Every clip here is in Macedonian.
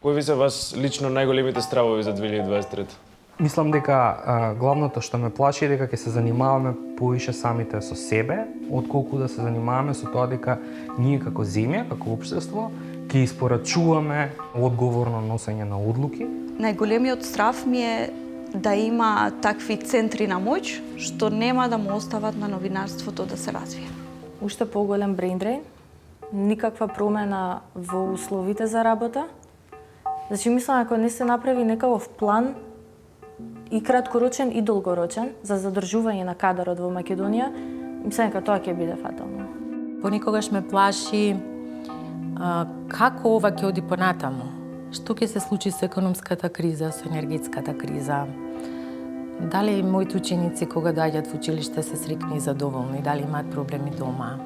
Кои ви се вас лично најголемите стравови за 2023? Мислам дека главното што ме плаши е дека ќе се занимаваме повише самите со себе, отколку да се занимаваме со тоа дека ние како земја, како општество, ќе испорачуваме одговорно носење на одлуки. Најголемиот страв ми е да има такви центри на моќ што нема да му остават на новинарството да се развие. Уште поголем брейн дрейн, никаква промена во условите за работа. Значи, мислам, ако не се направи некаков план и краткорочен и долгорочен за задржување на кадарот во Македонија, мислам дека тоа ќе биде фатално. Понекогаш ме плаши како ова ќе оди понатаму. Што ќе се случи со економската криза, со енергетската криза? Дали моите ученици кога доаѓаат во училиште се среќни и задоволни, дали имаат проблеми дома?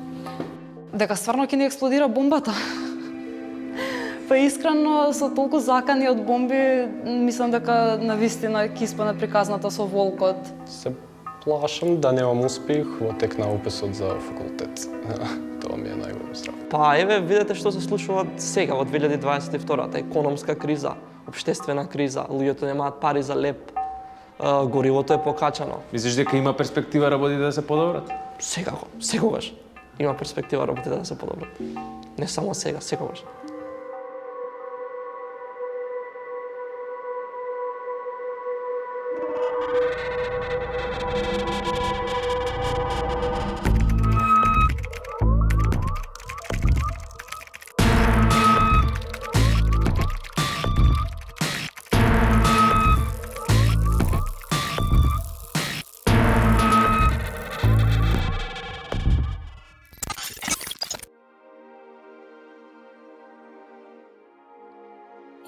Дека стварно ќе ни експлодира бомбата. Па искрено, со толку закани од бомби, мислам дека навистина ќе испадне приказната со волкот. Се плашам да немам успех во тек на уписот за факултет. Тоа ми е најголем страх. Па еве, видете што се случува сега во 2022-та, економска криза, општествена криза, луѓето немаат пари за леп, горивото е покачано. Мислиш дека има перспектива работите да се подобрат? Секогаш има перспектива работите да се подобрат. Не само сега, секогаш.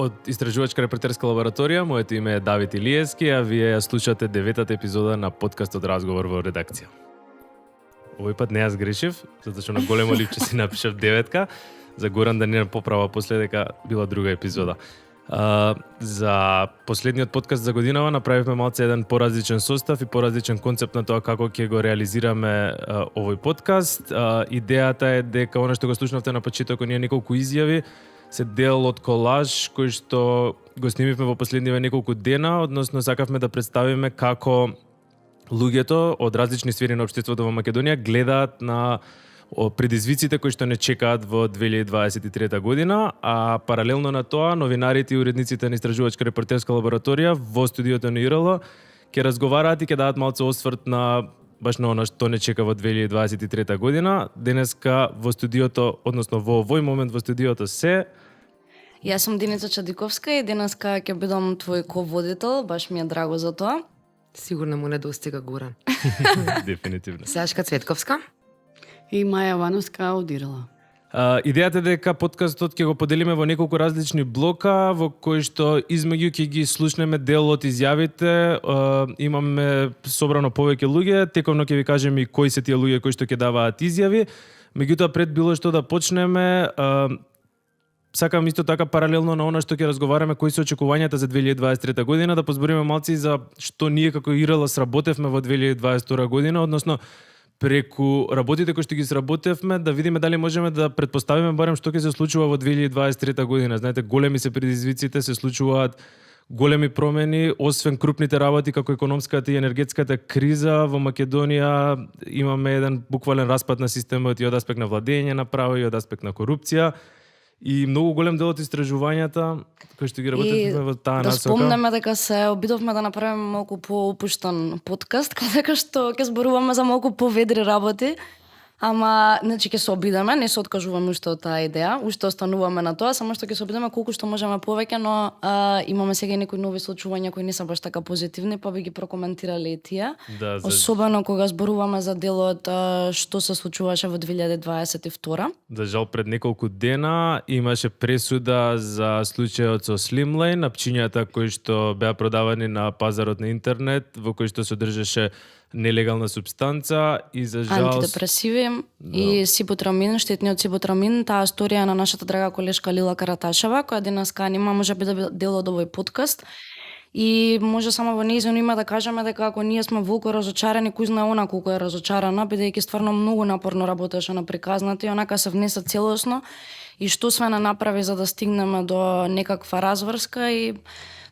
Од Истражувачка репортерска лабораторија, моето име е Давид Илиевски, а вие ја слушате 9-та епизода на подкастот Разговор во редакција. Овој пат не јас грешив, затоа што на големо липче си напишав 9-ка, за Горан да не поправа после дека била друга епизода. За последниот подкаст за годинава направивме малце еден поразличен состав и поразличен концепт на тоа како ќе го реализираме овој подкаст. Идејата е дека она што го слушнавте на почетокот ние неколку изјави се дел од колаж кој што го снимивме во последниве неколку дена, односно сакавме да представиме како луѓето од различни сфери на општеството во Македонија гледаат на предизвиците кои што не чекаат во 2023 година, а паралелно на тоа новинарите и уредниците на Истражувачка репортерска лабораторија во студиото на ИРЛ ќе разговараат и ќе дадат малце осврт на баш на она што не чека во 2023 година. Денеска во студиото, односно во овој момент во студиото се Јас сум Деница Чадиковска и денеска ќе бидам твој ководител, баш ми е драго за тоа. Сигурно му недостига Горан. Дефинитивно. Сашка Цветковска и Маја Вановска аудирала. Идејата е дека подкастот ќе го поделиме во неколку различни блока, во кои што измеѓу ќе ги слушнеме дел од изјавите. Имаме собрано повеќе луѓе, тековно ќе ви кажеме и кои се тие луѓе кои што ќе даваат изјави. Меѓутоа пред било што да почнеме, сакам исто така паралелно на она што ќе разговараме кои се очекувањата за 2023 година, да позбориме малци за што ние како ИРЛ сработевме во 2022 година, односно преку работите кои што ги сработевме, да видиме дали можеме да претпоставиме барем што ќе се случува во 2023 година. Знаете, големи се предизвиците, се случуваат големи промени, освен крупните работи како економската и енергетската криза во Македонија, имаме еден буквален распад на системот и од аспект на владење на право и од аспект на корупција. И многу голем дел од истражувањата кои што ги работевме во таа насока. Да спомнеме дека се обидовме да направиме малку поопуштен подкаст, каде што ќе зборуваме за малку поведри работи. Ама, значи ќе се обидеме, не се откажуваме уште од таа идеја, уште остануваме на тоа, само што ќе се обидеме колку што можеме повеќе, но имаме сега и некои нови случувања кои не се баш така позитивни, па би ги прокоментирале и тие. Да, особено кога зборуваме за делот што се случуваше во 2022. За жал пред неколку дена имаше пресуда за случајот со Slimlane, напчињата кои што беа продавани на пазарот на интернет, во кои што се држеше нелегална субстанца и за жал антидепресиви и сибутрамин, штетниот сибутрамин. Таа сторија на нашата драга колешка Лила Караташева, која денеска нема може би да биде дел од овој подкаст. И може само во нејзино име да кажеме дека ако ние сме волку разочарани, кој знае она колку е разочарана, бидејќи стварно многу напорно работеше на приказната и онака се внеса целосно и што све не направи за да стигнеме до некаква разврска. И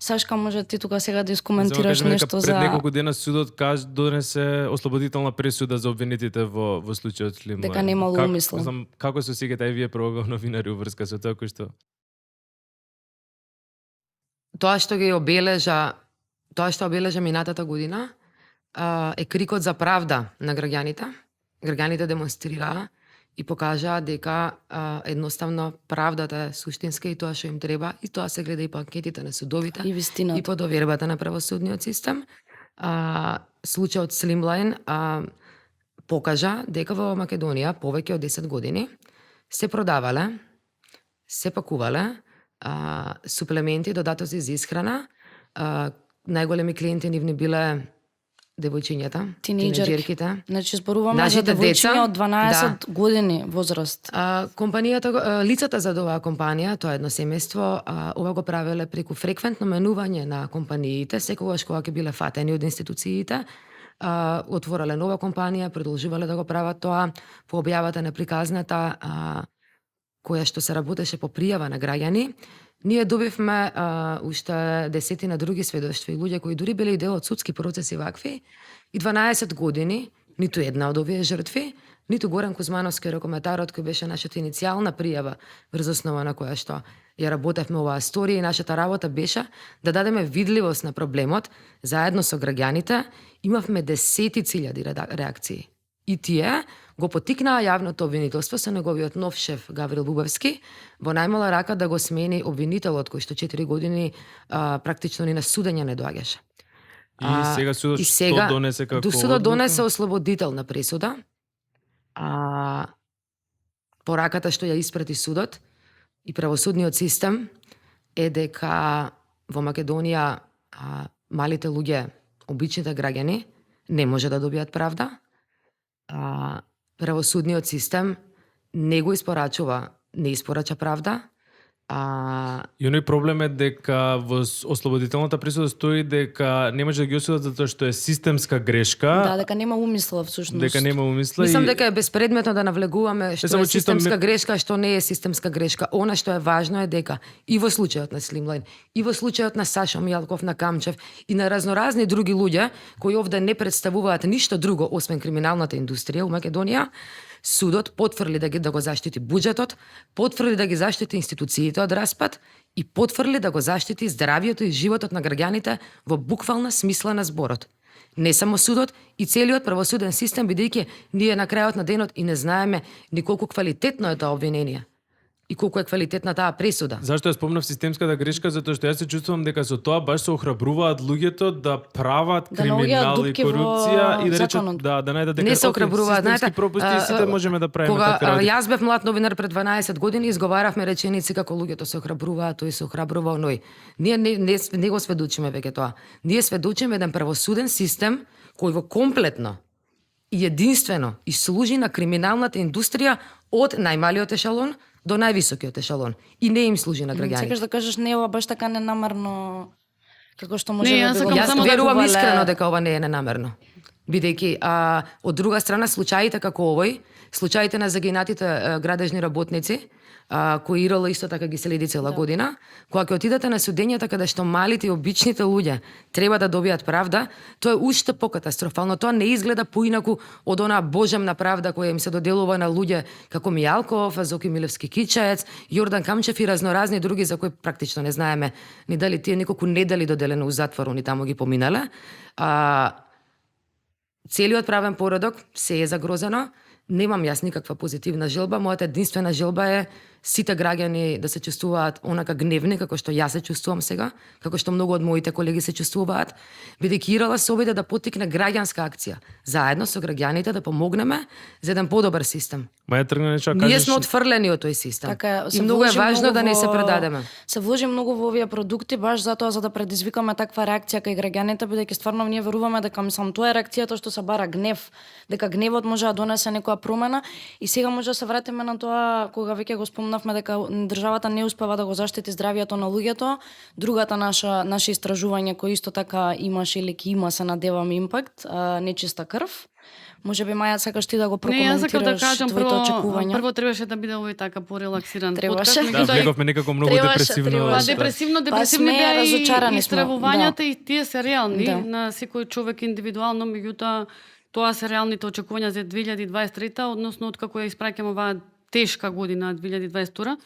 Сашка, може ти тука сега да искоментираш нешто за... Пред неколку дена судот донесе ослободителна пресуда за обвинетите во случајот Slimline. Дека немало умисла. Како се осеќате и вие прво како новинари уврска со тоа кој што... Тоа што обележа минатата година е крикот за правда на граѓаните. Граѓаните демонстрираа и покажаа дека едноставно правдата е суштинска и тоа што им треба, и тоа се гледа и по анкетите на судовите и по довербата на правосудниот систем. Случајот Slimline покажа дека во Македонија повеќе од 10 години се продавале, се пакувале суплементи, додатоци за исхрана. Најголеми клиенти нивни биле девојчињата, тинејџерките. Значи зборуваме за девојчиња од 12 години возраст. Компанијата, лицата за оваа компанија, тоа е едно семејство, ова го правеле преку фреквентно менување на компаниите, секогаш кога ќе биле фатени од институциите, отворале нова компанија, продолжувале да го прават тоа по објавата на приказната, која што се работеше по пријава на граѓани. Ние добивме уште десетина други сведоштва и луѓе кои дури биле и дел од судски процеси вакви. И 12 години, ниту една од овие жртви, ниту Горан Кузмановски, рокометарот кој беше нашата иницијална пријава врз основа на која што ја работевме оваа сторија, и нашата работа беше да дадеме видливост на проблемот заедно со граѓаните. Имавме десетици илјади реакции. И тие го потикнаа јавното обвинителство со неговиот нов шеф Гаврил Бубевски во најмала рака да го смени обвинителот кој што 4 години практично ни на судење не доаѓаше. И сега судот што донесе како судот донесе ослободителна пресуда. Пораката што ја испрати судот и правосудниот систем е дека во Македонија малите луѓе, обичните граѓани, не може да добијат правда. Правосудниот систем не го испорачува, не испорача правда. И оној проблем е дека во ослободителната пресуда стои дека не може да ги осудат затоа што е системска грешка. Да, дека нема умисла всушност. Дека нема умисла. Мислам дека е безпредметно да навлегуваме што е системска грешка, што не е системска грешка. Она што е важно е дека и во случајот на Slimline, и во случајот на Сашо Мијалков, на Камчев и на разноразни други луѓе кои овде не представуваат ништо друго освен криминалната индустрија у Македонија, судот потврди да го заштити буџетот, потврди да ги заштити институциите од распад и потврди да го заштити здравието и животот на граѓаните во буквална смисла на зборот. Не само судот, и целиот правосуден систем, бидејќи ние на крајот на денот и не знаеме ни колку квалитетно е тоа обвинение и колку е квалитетна таа пресуда. Зашто ја спомнав системската грешка? Затоа што јас се чувствувам дека со тоа баш се охрабруваат луѓето да прават криминал и корупција и да речат да најдат дека не се охрабруваат, знаете, пропусти сите можеме да правиме така. Кога јас бев млад новинар пред 12 години, изговаравме реченици како луѓето се охрабруваат, тој се охрабрува оној. Ние не го сведочиме веќе тоа. Ние сведочиме еден правосуден систем кој го комплетно и единствено и служи на криминалната индустрија од најмалиот ешалон до највисокиот ешалон и не им служи на граѓаните. Сакаш да кажеш не ова баш така ненамерно како што може не, да било. Јас верувам искрено дека ова не е ненамерно. Бидејќи од друга страна случаите како овој, случаите на загинатите градежни работници, кои ИРЛ исто така ги следи цела година, кога ќе отидете на судењата каде што малите и обичните луѓе треба да добијат правда, тоа е уште покатастрофално. Тоа не изгледа поинаку од онаа божемна правда која им се доделува на луѓе како Мијалков, Зоки Милевски Кичаец, Јордан Камчев и разноразни други за кои практично не знаеме ни дали тие неколку недели доделено у затвору ни таму ги поминале. Целиот правен поредок се е загрозено. Немам јас никаква позитивна желба. Мојата единствена желба е сите граѓани да се чувствуваат онака гневни како што јас се чувствувам сега, како што многу од моите колеги се чувствуваат, бидејќи ИРЛ се обиде да поттикне граѓанска акција, заедно со граѓаните да помогнеме за еден подобар систем. Ние сме отфрлени од тој систем. Така, и многу е важно да не се предадеме. Се вложи многу во овие продукти баш затоа за да предизвикаме таква реакција кај граѓаните, бидејќи стварно ние веруваме дека тоа е реакцијата што се бара гнев, дека гневот може да донесе некоја промена. И сега може да се вратиме на тоа кога веќе го спомнав спомнавме дека државата не успева да го заштити здравието на луѓето. Другата наше истражување кој исто така имаше или ќе има, се надевам, импакт, нечиста крв. Може би Маја сакаш ти да го прокоментираш твоите очекувања? Прво требаше да биде овој така порелаксиран Требаше. подкаст. Да, влеговме некако многу депресивно. Депресивни беа и стравувањата и тие се реални на секој човек индивидуално, меѓутоа тоа се реалните очекувања за 2023, односно откако ја испраќаме оваа тешка година 2022.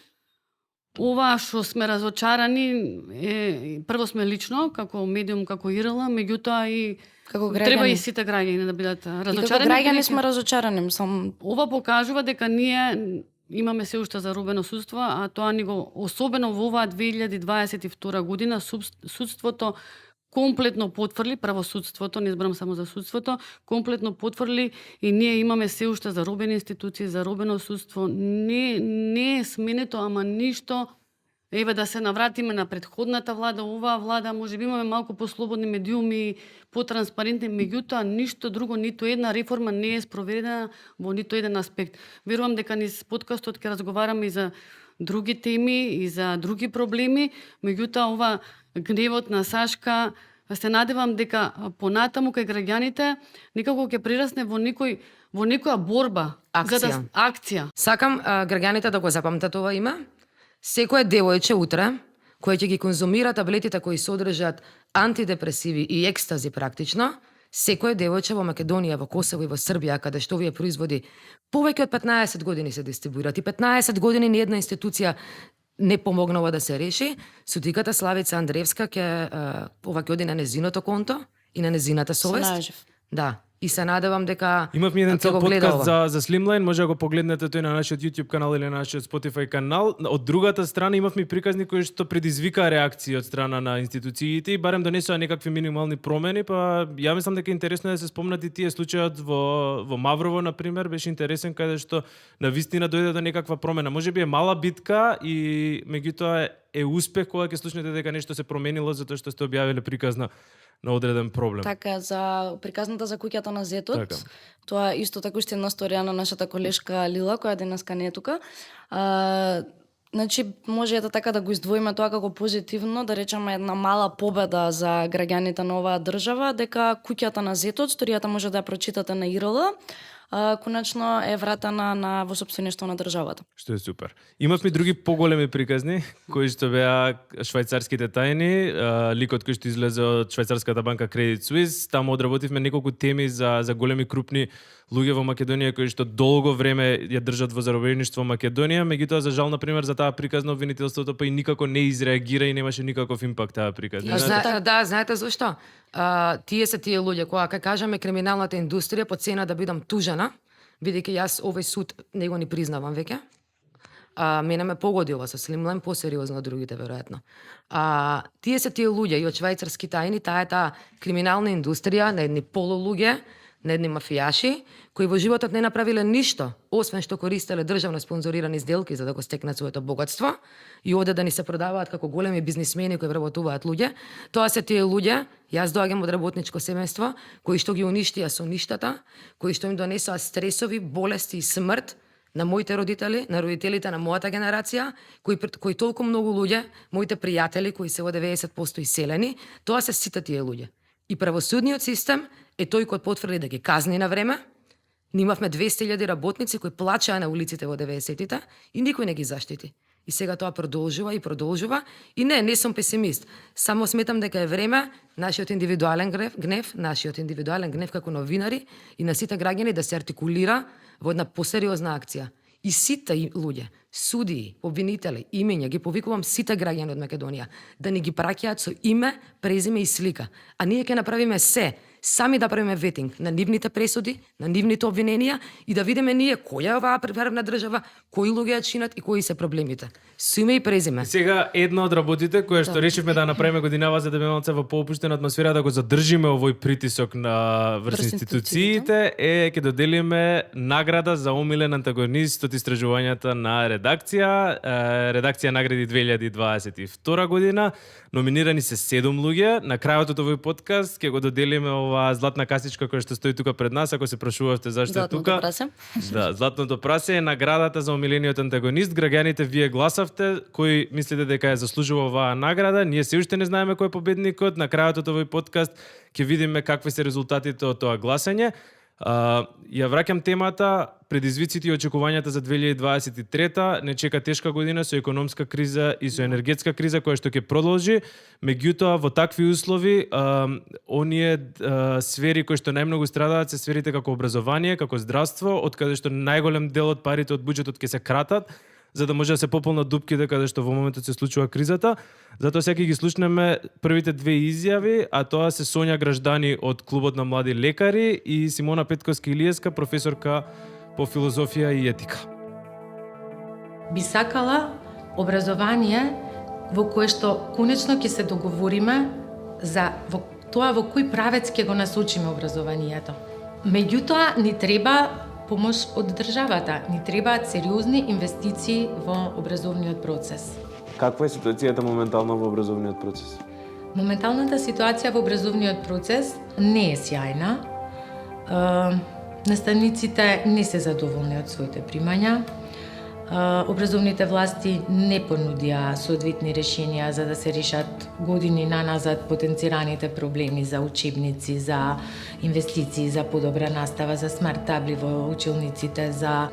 Ова што сме разочарани е прво сме лично како медиум, како ИРЛ, меѓутоа и како граѓани. Треба и сите граѓани да бидат разочарани. И како граѓани сме разочарани, Ова покажува дека ние имаме се уште заробено судство, а тоа ни го особено во оваа 2022 година судството комплетно потврли, правосудството, не зборам само за судството, комплетно потврли и ние имаме се уште заробени институции, заробено судство. Не е сменето, ама ништо. Еве да се навратиме на претходната влада, оваа влада, може би имаме малку послободни медиуми, потранспарентни, меѓутоа ништо друго, ниту една реформа не е спроведена во ниту еден аспект. Верувам дека низ подкастот ќе разговараме и за други теми и за други проблеми, меѓутоа ова гневот на Сашка, се надевам дека понатаму кај граѓаните некако ќе прирасне во некоја борба, акција. Сакам граѓаните да го запамтат ова име. Секое девојче утре кој ќе ги конзумира таблетите кои содржат антидепресиви и екстази практично, секое девојче во Македонија, во Косово и во Србија, каде што овие производи повеќе од 15 години се дистрибуират и 15 години ни една институција не помогнала да се реши, судиката Славица Андреевска ова ќе оди на незиното конто и на незината совест. Да. И се надевам дека имавме еден цел подкаст за Slimline, може да го погледнете тој на нашиот YouTube канал или на нашиот Spotify канал. Од другата страна имавме приказни кои што предизвикаа реакции од страна на институциите и барем донесоа некакви минимални промени, па ја мислам дека интересно е да се спомнат и тие случајот во Маврово на пример, беше интересен каде што на вистина дојде до некаква промена. Можеби е мала битка и меѓутоа е успех кога ќе слушнете дека нешто се променило затоа што сте објавиле приказна на одреден проблем. Така, за приказната за куќата на зетот, така. Тоа исто така уште една сторија на нашата колешка Лила, која денеска не е тука. Значи, може така да го издвоиме тоа како позитивно, да речеме една мала победа за граѓаните на оваа држава, дека куќата на зетот, сторијата може да ја прочитате на ИРЛ, конечно е вратена во сопствеништво на државата. Што е супер. Имавме други поголеми приказни, кои што беа швајцарските тајни, ликот кој што излезе од швајцарската банка Credit Suisse, таму одработивме неколку теми за големи крупни луѓе во Македонија кои што долго време ја држат во заробеништво Македонија, меѓутоа за жал на пример за таа приказна обвинителството па и никако не изреагира и немаше никаков импакт таа приказна. Да, знаете зошто? Тие се тие луѓе кои кажеме криминалната индустрија по цена да бидам тужена, бидејќи јас овој суд не го ни признавам веќе. Мене ме погодила со Slimline посериозно од другите веројатно. Тие се тие луѓе и од швајцарски тајни, таа криминална индустрија на едни полулуѓе, на едни мафијаши, кои во животот не направиле ништо, освен што користеле државно спонзорирани сделки за да го стекнат своето богатство и оде да ни се продаваат како големи бизнисмени кои вработуваат луѓе. Тоа се тие луѓе, јас доаѓам од работничко семејство, кои што ги уништија со ништата, кои што им донесоа стресови, болести и смрт на моите родители, на родителите на мојата генерација, кои толку многу луѓе, моите пријатели кои се во 90% иселени, тоа се сите тие луѓе. И правосудниот систем е тој кој потврди да ги казни на време. Имавме 200.000 работници кои плачаа на улиците во 90-тите и никој не ги заштити. И сега тоа продолжува и продолжува. И не сум песимист. Само сметам дека е време нашиот индивидуален гнев како новинари и на сите граѓани да се артикулира во една посериозна акција. И сите луѓе, судии, обвинители, имења, ги повикувам сите граѓани од Македонија да ни ги праќаат со име, презиме и слика. А ние ќе направиме се, сами да правиме ветинг на нивните пресуди, на нивните обвиненија и да видиме ние која е оваа правна држава, кои луѓе ја чинат и кои се проблемите. Со име и презиме. Сега една од работите која што решивме да направиме годинава за да бидеме во поопуштена атмосфера да го задржиме овој притисок на врз институциите е ќе доделиме награда за омилен антагонист од истражувањата на редакција награди 2022 година. Номинирани се 7 луѓе. На крајот од овој подкаст ќе го доделиме оваа златна касичка која што стои тука пред нас, ако се прашувавте зашто е тука. прасе. Да, златното прасе е наградата за омилениот антагонист. Граѓаните вие гласавте, кој мислите дека ја заслужува оваа награда. Ние се уште не знаеме кој е победникот. На крајот од овој подкаст ќе видиме какви се резултатите од тоа гласање. Ја враќам темата, предизвиците и очекувањата за 2023-та, не чека тешка година со економска криза и со енергетска криза која што ќе продолжи. Меѓутоа, во такви услови, оние сфери кои што најмногу страдаат се сферите како образование, како здравство, од каде што најголем дел од парите од буџетот ќе се кратат, за да може да се пополнат дупките каде што во моментот се случува кризата. Затоа сега ги слушнеме првите две изјави, а тоа се Сонја Граждани од Клубот на млади лекари и Симона Петковски-Илиевска, професорка по филозофија и етика. Би сакала образование во кое што конечно ќе се договориме за тоа во кој правец ќе го насочиме образованието. Меѓутоа, ни треба помош од државата. Ни требаат сериозни инвестиции во образовниот процес. Каква е ситуацијата моментално во образовниот процес? Моменталната ситуација во образовниот процес не е сјајна. Наставниците не се задоволни од своите примања. Образовните власти не понудија соодветни решенија за да се решат години наназад потенцираните проблеми за учебници, за инвестиции, за подобра настава, за смарт табли во училниците, за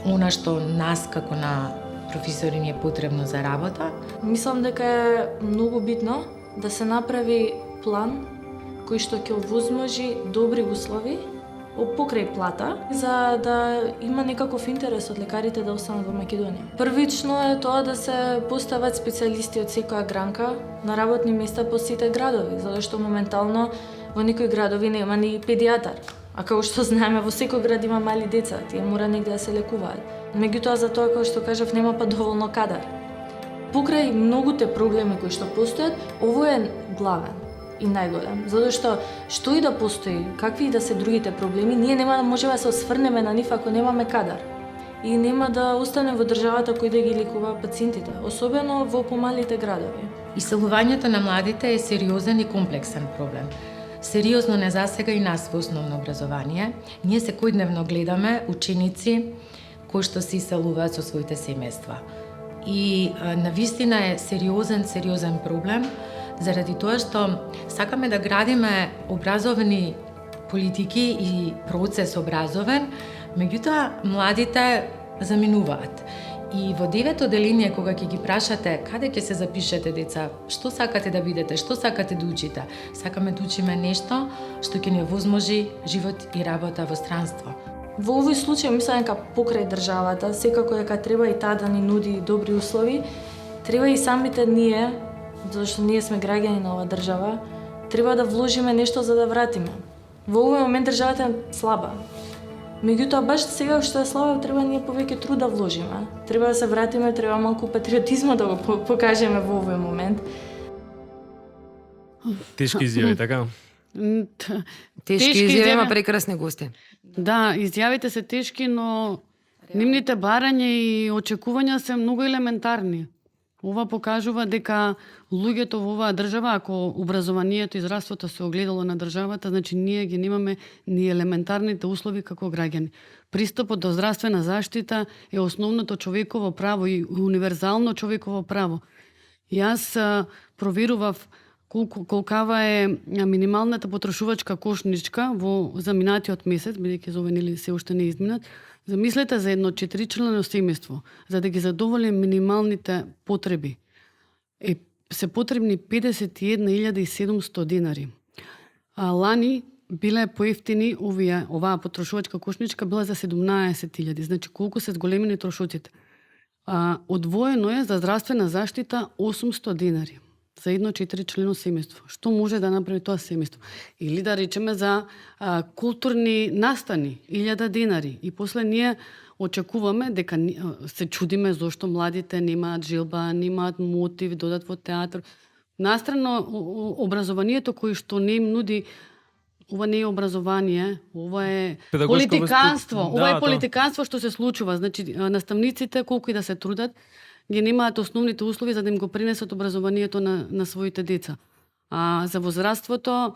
она што нас како на професори ни е потребно за работа. Мислам дека е многу битно да се направи план кој што ќе овозможи добри услови покрај плата, за да има некаков интерес од лекарите да останат во Македонија. Првично е тоа да се постават специјалисти од секоја гранка на работни места по сите градови, затоа што моментално во некои градови нема ни педијатар. А како што знаеме, во секој град има мали деца, тие мора негде да се лекуваат. Меѓутоа, за тоа, како што кажав, нема па доволно кадар. Покрај многуте проблеми кои што постојат, овој е главен и најголем. Затоа што и да постои, какви и да се другите проблеми, ние нема да можеме да се осврнеме на нив ако немаме кадар. И нема да остане во државата кој да ги лекува пациентите, особено во помалите градови. Иселувањето на младите е сериозен и комплексен проблем. Сериозно не засега и нас во основно образование. Ние секојдневно гледаме ученици кои што се иселуваат со своите семејства. И навистина е сериозен проблем, заради тоа што сакаме да градиме образовни политики и процес образовен, меѓутоа младите заминуваат. И во 9-то деление, кога ќе ги прашате каде ќе се запишете деца, што сакате да бидете, што сакате да учите, сакаме да учиме нешто што ќе ни овозможи живот и работа во странство. Во овој случај мислам дека покрај државата, секако дека треба и таа да ни нуди добри услови, треба и самите ние, зашто ние сме граѓани на оваа држава, треба да вложиме нешто за да вратиме. Во овој момент државата е слаба. Меѓутоа, баш сега што е слаба, треба ние повеќе труд да вложиме. Треба да се вратиме, треба малку патриотизма да го покажеме во овој момент. Тешки изјави, така? Тешки изјави, ама прекрасни гости. Да, изјавите се тешки, но нивните барања и очекувања се многу елементарни. Ова покажува дека луѓето во оваа држава, ако образованието и здравството се огледало на државата, значи ние ги немаме ни елементарните услови како граѓани. Пристапот до здравствена заштита е основното човеково право и универзално човеково право. Јас проверував колкава е минималната потрошувачка кошничка во заминатиот месец, бидејќи за овој се уште не изминат. Замислете за едно 4-члено семејство, за да ги задоволи минималните потреби. Се потребни 51.700 денари. А лани биле поевтини оваа потрошувачка кошничка била за 17.000. Значи колку се зголемени трошоците. Одвоено е за здравствена заштита 800 денари за едно 4-члено семејство. Што може да направи тоа семејство? Или да речеме за културни настани, 1000 денари. И после ние очекуваме дека се чудиме зошто младите немаат желба, немаат мотив, додат во театар. Настрано образованието кој што не им нуди, ова не е образование, ова е политиканство. Ова е политиканство што се случува. Значи наставниците колку и да се трудат, ги немаат основните услови за да им го принесат образованието на своите деца. А за возраството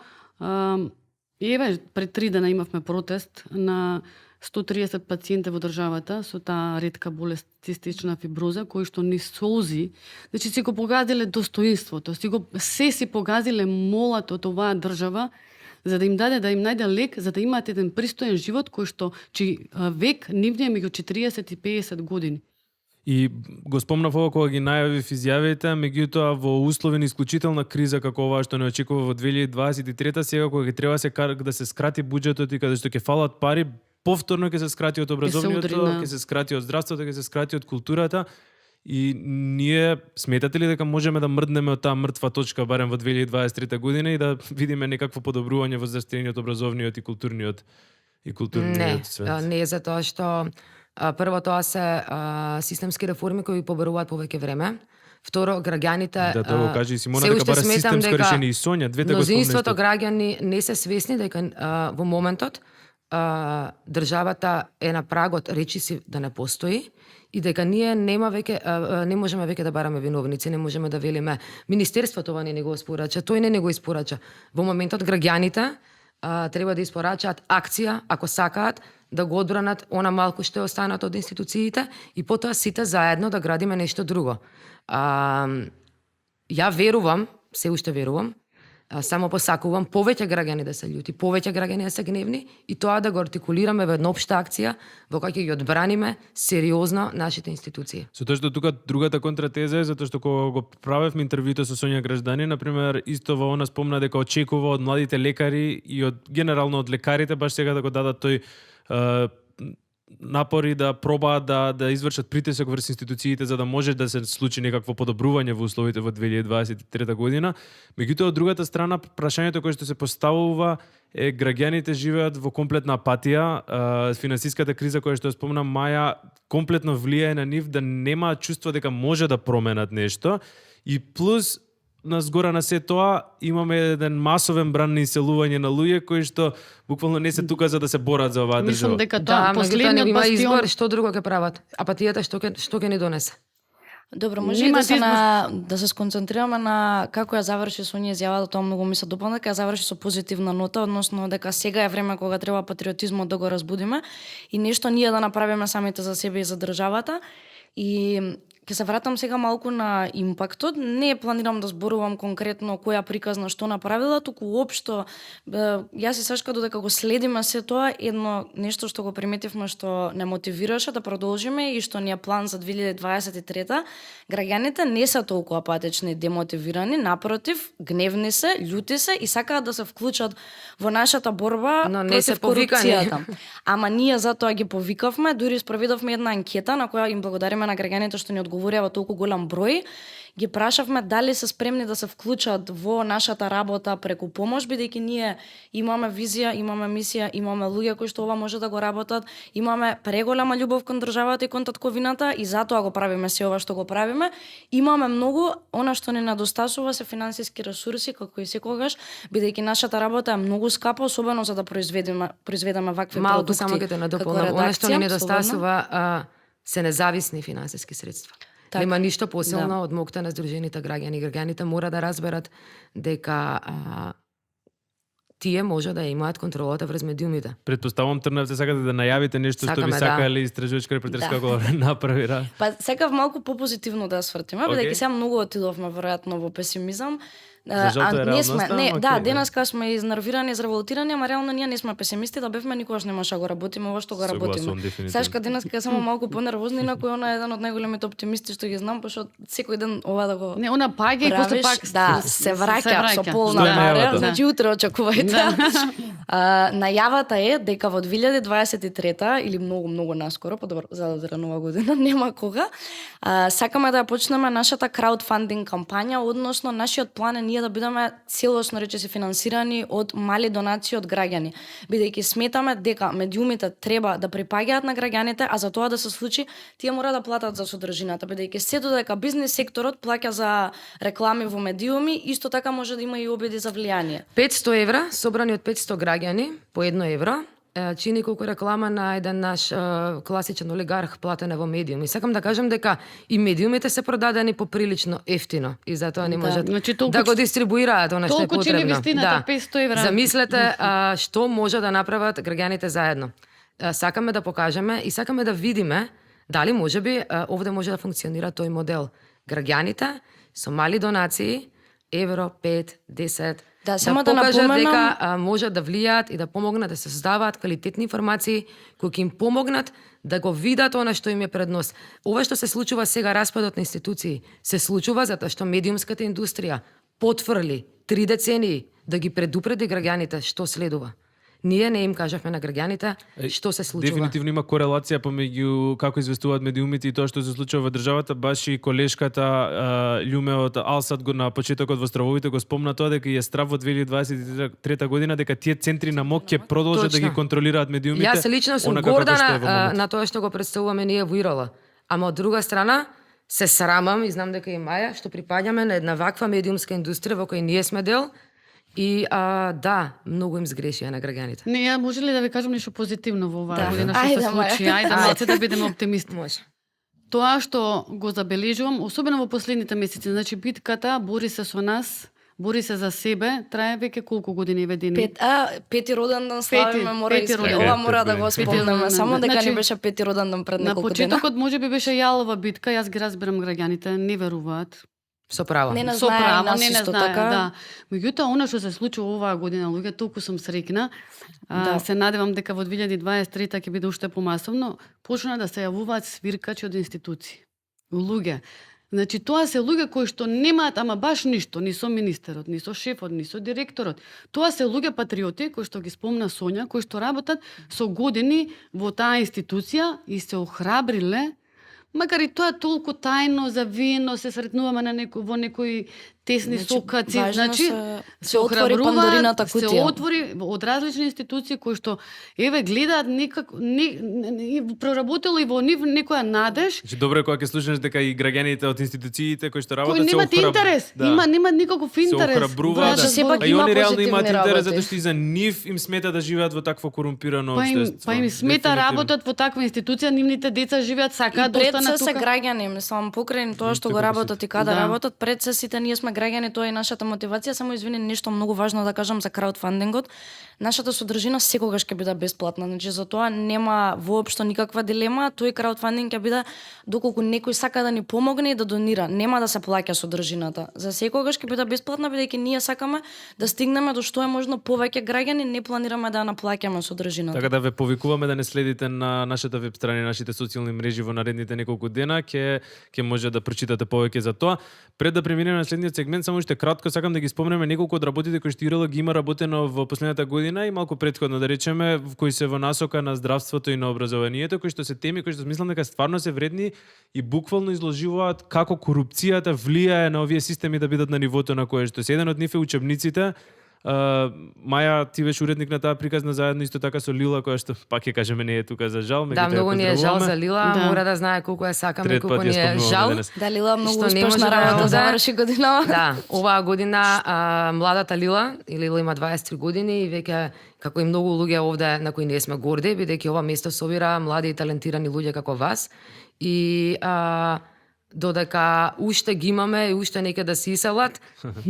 И еве, пред 3 дена имавме протест на 130 пациенти во државата со таа ретка болест цистична фиброза, кои што ни солзи, значи си го погазиле достоинството, се си погазиле молат од оваа држава, за да им даде, да им најде лек, за да имаат еден пристоен живот кој што век нивни е меѓу 40 и 50 години. И го спомнав ова кога ги најавив изјавите, меѓутоа во услови на исклучителна криза како оваа што не очекува во 2023, сега кога ќе треба да се скрати буџетот и каде што ќе фалат пари, повторно ќе се скрати од образованието, ќе се скрати од здравството, ќе се скрати од културата. И ние сметате ли дека можеме да мрднеме од таа мртва точка барем во 2023 година и да видиме некакво подобрување во здравствениот, образовниот и културниот свет? Не е затоа што прво тоа се системски реформи кои побаруваат повеќе време. Второ, граѓаните Да го кажи Симона дека бара системско решение и Сонја, двете го спомнеште. Мнозинството граѓани не се свесни дека во моментот државата е на прагот речиси да не постои и дека ние не можеме веќе да бараме виновници, не можеме да велиме Министерството ова не го испорача, тој не го испорача. Во моментот граѓаните треба да испорачаат акција ако сакаат да го одбранат она малку што е останато од институциите и потоа сите заедно да градиме нешто друго. Ја верувам, се уште верувам, само посакувам повеќе граѓани да се љути, повеќе граѓани да се гневни и тоа да го артикулираме во една општа акција во која ќе ги одбраниме сериозно нашите институции. Со тоа што тука другата контратеза е затоа што кога го правевме интервјуто со Сонја Граждани, на пример, исто во она спомна дека очекува од младите лекари и од генерално од лекарите баш сега да го дадат тој напори да пробаат да извршат притисок врз институциите за да може да се случи некакво подобрување во условите во 2023 година. Меѓутоа, од другата страна, прашањето кое што се поставува е граѓаните живеат во комплетна апатија, финансиската криза која што спомна Маја комплетно влијае на нив да немаат чувство дека може да променат нешто и плюс на згора на се тоа имаме еден масовен бран на иселување на луѓе кои што буквално не се тука за да се борат за оваа држава. Мислам дека тоа последниот има бастион... избор, што друго ќе прават? Апатијата што ќе ни донесе? Добро, може да се сконцентрираме на како ја заврши Сонја изјавата, тоа многу ми се допадна, дека ја заврши со позитивна нота, односно дека сега е време кога треба патриотизмот да го разбудиме и нешто ние да направиме самите за себе и за државата. И ќе се вратам сега малку на импактот. Не планирам да зборувам конкретно која приказна што направила, туку општо јас и Сашка додека го следиме се тоа, едно нешто што го приметивме што не мотивираше да продолжиме и што ни е план за 2023, граѓаните не се толку апатични, демотивирани, напротив, гневни се, љути се и сакаат да се вклучат во нашата борба против корупцијата. Ама ние затоа ги повикавме, дури спроведовме една анкета на која им благодариме на граѓаните што ни одговорија толку голем број. Ги прашавме дали се спремни да се вклучат во нашата работа преку помош, бидејќи ние имаме визија, имаме мисија, имаме луѓе кои што ова може да го работат, имаме преголема љубов кон државата и кон татковината и затоа го правиме се ова што го правиме. Имаме многу, она што ни недостасува се финансиски ресурси, како и секогаш, бидејќи нашата работа е многу скапа, особено за да произведеме вакви малку продукти. Само ќе те надополнам, она што ни недостасува се независни финансиски средства. Нема ништо посилно од моќта на здружените граѓани. Граѓаните мора да разберат дека тие може да имаат контролата врз медиумите. Предпоставувам тргнавте сакате да најавите нешто што би сакале истражувачка репортерска го направи. Па сакав малку попозитивно да свртиме, бидејќи сега многу отидовме веројатно во песимизам. Не сме, денеска сме изнервирани, изреволтирани, ама реално ние не сме песимисти, да бевме никогаш немаше го работиме ова што го работиме. Сашка денеска е само малку понервозна, инаку она е еден од најголемите оптимисти што ги знам, пошто секој ден ова да го не, она паѓа и после пак се враќа со полна пара, значи утре очекувајте. Најавата е дека во 2023 или многу наскоро, подобро за нова година, нема кога, сакаме да ја почнеме нашата краудфандинг кампања, односно нашиот план е ние да бидеме целосно речиси финансирани од мали донации од граѓани, бидејќи сметаме дека медиумите треба да припаѓаат на граѓаните, а за тоа да се случи, тие мора да платат за содржината, бидејќи се додека бизнис секторот плаќа за реклами во медиуми, исто така може да има и обиди за влијание. 500 евра собрани од 500 граѓани по 1 евро чини колку реклама на еден наш класичен олигарх платен во медиум. И сакам да кажам дека и медиумите се продадени поприлично ефтино и затоа не можат да го дистрибуираат она што е Толку чини потребно. вистината, 500 евра. Замислете што може да направат граѓаните заедно. Сакаме да покажеме и сакаме да видиме дали можеби овде може да функционира тој модел. Граѓаните со мали донации, евро, 5, 10, Да, само да да покажат напоменам- дека можат да влијаат и да помогнат да се создаваат квалитетни информации кои ќе им помогнат да го видат она што им е пред нос. Ова што се случува сега, распадот на институции, се случува затоа што медиумската индустрија потврли 3 децении да ги предупреди граѓаните што следува. Ние не им кажавме на граѓаните што се случува. Дефинитивно има корелација помеѓу како известуваат медиумите и тоа што се случува во државата. Баш и колешката Љуме од Алсат го на почетокот во Стравовите го спомна тоа дека е страв во 2023 година дека тие центри на мок ќе продолжат да ги контролираат медиумите. Јас лично сум онака како горда што е во моментот. на тоа што го представуваме ние во Ирола. Ама од друга страна, се срамам и знам дека и Маја, што припаѓаме на една ваква медиумска индустрија во која ние сме дел. И да, многу им сгрешија на граѓаните. Не, ја може ли да ви кажам нешто позитивно во оваа Да. година што се Ајде, Маја. случи? Ајде, малце да бидеме оптимисти. Може. Тоа што го забележувам, особено во последните месеци, значи битката бори се со нас, бори се за себе, трае веќе колку години ведени? Пети роден ден славиме, мора пети искрено. роден. Ова мора да го Пети спомнеме, роден само ден. дека Значи, не беше пети роден ден пред На неколку дена. почетокот можеби беше јалова битка, јас ги разбирам граѓаните, не веруваат. Со право. Не Со знае право, нас не исто знае, така. да. Меѓутоа, она што се случува оваа година, луѓе, толку сум среќна. Да. Се надевам дека во 2023 ќе биде уште помасовно. Почна да се јавуваат свиркачи од институции. Луѓе. Значи, тоа се луѓе кои што немаат ама баш ништо, ни со министерот, ни со шефот, ни со директорот. Тоа се луѓе патриоти кои што ги спомна Сонја, кои што работат со години во таа институција и се охрабриле, макар и тоа толку тајно, завиено, се сретнуваме на во некои тесни сокаци, важно значи се отвори охрабруваат, Пандорината се кутија. отвори од различни институции кои што гледаат некако проработило и во нив некоја надеж, Значи добро е кога ќе слушнеш дека и граѓаните од институциите кои што кои работат се немаат интерес, немаат никаков интерес. Се охрабруваат, Значи, сепак а и има они реално позитивни имаат интерес работи. затоа што и за нив им смета да живеат во такво корумпирано Па им, општество. па им смета Дефинитивно. работат во таква институција, нивните деца живеат, сакаат да И пред останат се се тука. граѓани, мислам, покрај тоа што го работат и каде Да. работат, пред се сите ние сме граѓани, тоа е нашата мотивација. Само извини, нешто многу важно да кажам за краудфандингот. Нашата содржина секогаш ќе биде бесплатна, значи за тоа нема воопшто никаква дилема. Тој краудфандинг ќе биде доколку некој сака да ни помогне и да донира, нема да се плаќа содржината. За секогаш ќе биде бесплатна бидејќи ние сакаме да стигнеме до што е можно повеќе граѓани, не планираме да наплаќаме содржината. Така да ве повикуваме да не следите на нашата веб страна и нашите социјални мрежи во наредните неколку дена, ќе може да прочитате повеќе за тоа. Пред да преминеме на следниот сегмент, само уште кратко сакам да ги спомнеме неколку од работите кои што Ирола ги има работено во последната година и малку претходно да речеме, кои се во насока на здравството и на образованието, кои што се теми кои што мислам дека стварно се вредни и буквално изложуваат како корупцијата влијае на овие системи да бидат на нивото на кое што се. Еден од нив е учебниците. Маја, ти беше уредник на таа приказна заедно исто така со Лила, која што пак ќе кажеме не е тука за жал, Да, многу ни е жал за Лила, мора да знае колку ја сакаме, колку ни е жал. Да, Лила многу што не може успешна да работа оде. заврши годинава. Да, оваа година младата Лила има 23 години и веќе како и многу луѓе овде на кои ние сме горди, бидејќи ова место собира млади и талентирани луѓе како вас. И додека уште ги имаме и уште нека да се иселат,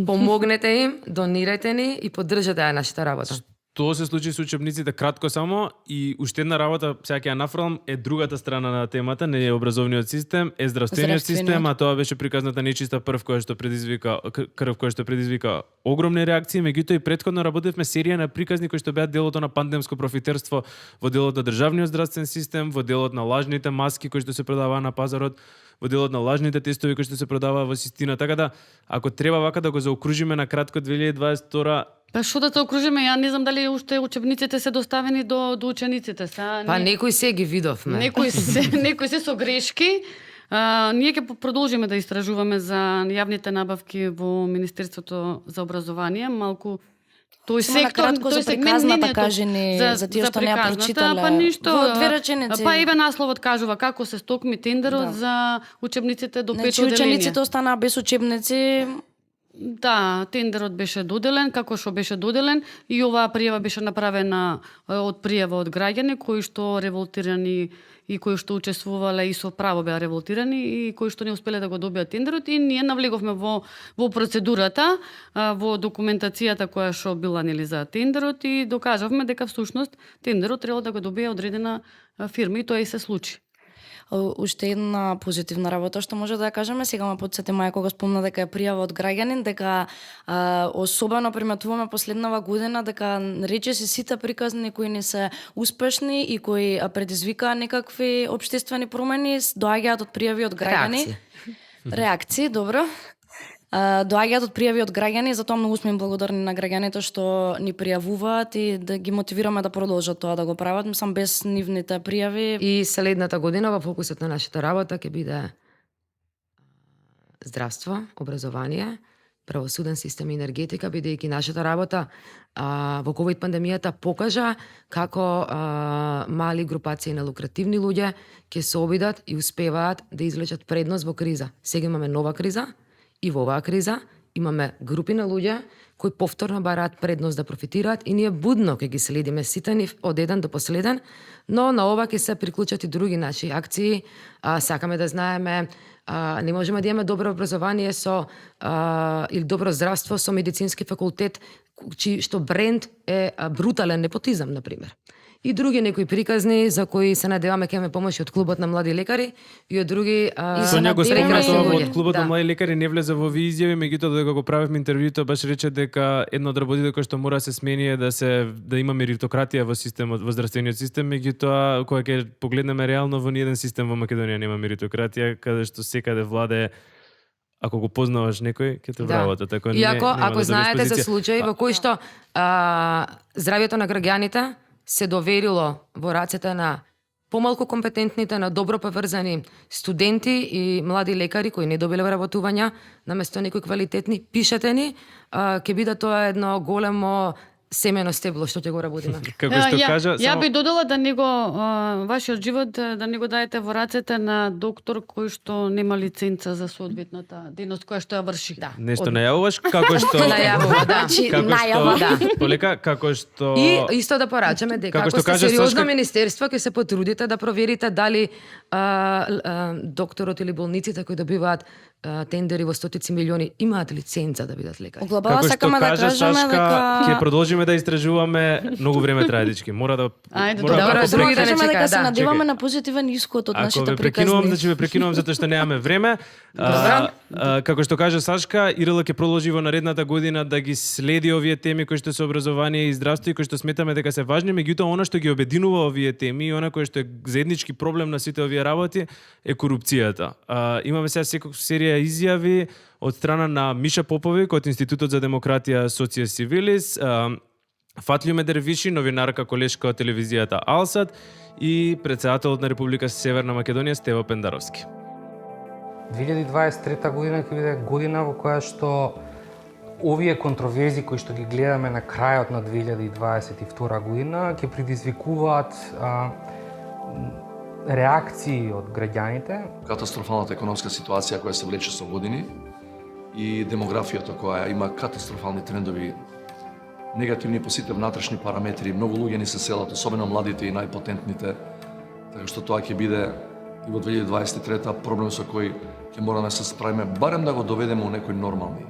помогнете им, донирајте ни и поддржете ја нашата работа. Тоа се случи со учебниците кратко само и уште една работа, сега ќе ја нафрлам, е другата страна на темата, не е образовниот систем, е здравствениот систем, а тоа беше приказната нечиста крв која што предизвика огромни реакции, меѓутоа и претходно работевме серија на приказни кои што беа делото на пандемско профитерство во делот на државниот здравствен систем, во делот на лажните маски кои што се продаваа на пазарот, во делот на лажните тестови кои што се продаваа во систина, така да ако треба вака да го заокружиме на кратко 2022. Па што да се окружиме, ја не знам дали уште учебниците се доставени до учениците. Па некои се ги видовме. Некои се со грешки. Ние ќе продолжиме да истражуваме за јавните набавки во Министерството за образование, малку тој сектор, тој сегмент кажи ни за тие што не ја прочитале. Па ништо. Во две реченици. Па еве насловот кажува како се стокми тендерот за учебниците до 5 значи, оделенија. учениците останаа без учебници. Да, тендерот беше доделен, како што беше доделен и оваа пријава беше направена од пријава од граѓани кои што револтирани и кои што учествувале и со право беа револтирани и кои што не успеле да го добијат тендерот и ние навлеговме во процедурата, во документацијата која што била нели за тендерот и докажавме дека всушност тендерот треба да го добие одредена фирма и тоа и се случи. Уште една позитивна работа што може да ја кажеме, сега ме потсети маја кога спомна дека е пријава од граѓанин, дека особено приметуваме последнава година дека речиси сите приказни кои не се успешни и кои предизвикаа некакви општествени промени доаѓаат од пријави од граѓани. Реакции, добро. Доаѓаат од пријави од граѓани, затоа многу сме им благодарни на граѓаните што ни пријавуваат и да ги мотивираме да продолжат тоа да го прават, мислам без нивните пријави. И следната година во фокусот на нашата работа ќе биде здравство, образование, правосуден систем и енергетика, бидејќи нашата работа во ковид пандемијата покажа како мали групации на лукративни луѓе ќе се обидат и успеваат да извлечат предност во криза. Сега имаме нова криза. И во оваа криза имаме групи на луѓе кои повторно бараат предност да профитираат и ние будно ќе ги следиме сите нив од еден до последен, но на ова ќе се приклучат и други наши акции. Сакаме да знаеме, не можеме да имаме добро образование или добро здравство со медицински факултет, што бренд е брутален непотизам, например. И други некои приказни за кои се надеваме ќе ме помоши од клубот на млади лекари и од други Сонја го спомна тоа од клубот на да. млади лекари не влезе во овие изјави, меѓутоа додека го правевме интервјуто баш рече дека едно од работите кои што мора да се смени е да има меритократија во системот, во здравствениот систем, меѓутоа кога ќе погледнеме реално во ниеден систем во Македонија нема меритократија, каде што секаде владе ако го познаваш некој, ќе те вработат. И ако знаете за случаи во кои што здравјето на граѓаните се доверило во рацете на помалку компетентните, на добро поврзани студенти и млади лекари кои не добиле вработувања, наместо некои квалитетни, пишете ни, ќе биде тоа едно големо семено стебло што ќе го работиме. Како што кажа, ја би додала да него вашиот живот да него даете во рацете на доктор кој што нема лиценца за соодветната дејност која што ја врши. Да. Нешто најавуваш како што најавува, да. Како што полека како што И исто да порачаме дека ако сте сериозно министерство ќе се потрудите да проверите дали докторот или болниците кои добиваат тендери во стотици милиони имаат лиценца да бидат лекари. Глобала сакаме да кажеме дека ќе продолжиме да истражуваме, многу време трае дечки. Мора да други да не чека, дека се надеваме на позитивен исход од нашите приказни. Значи ве прекинувам затоа што немаме време. Како што кажа Сашка, ИРЛ ќе продолжи во наредната година да ги следи овие теми кои што се образование и здравство и кои што сметаме дека се важни, меѓутоа она што ги обединува овие теми и она кое што е заеднички проблем на сите овие работи е корупцијата. Имаме сега серија изјави од страна на Миша Поповик од Институтот за демократија Соција Сивилис, Фатлиуме Дервиши, новинарка колешка од телевизијата Алсат и председателот на Република Северна Македонија Стево Пендаровски. 2023 година ќе биде година во која што овие контроверзи кои што ги гледаме на крајот на 2022 година ќе предизвикуваат реакции од граѓаните. Катастрофалната економска ситуација која се влече со години и демографијата која има катастрофални трендови, негативни по сите внатрешни параметри, многу луѓе ни се селат, особено младите и најпотентните, така што тоа ќе биде и во 2023 проблем со кој ќе мораме да се справиме, барем да го доведеме у некои нормални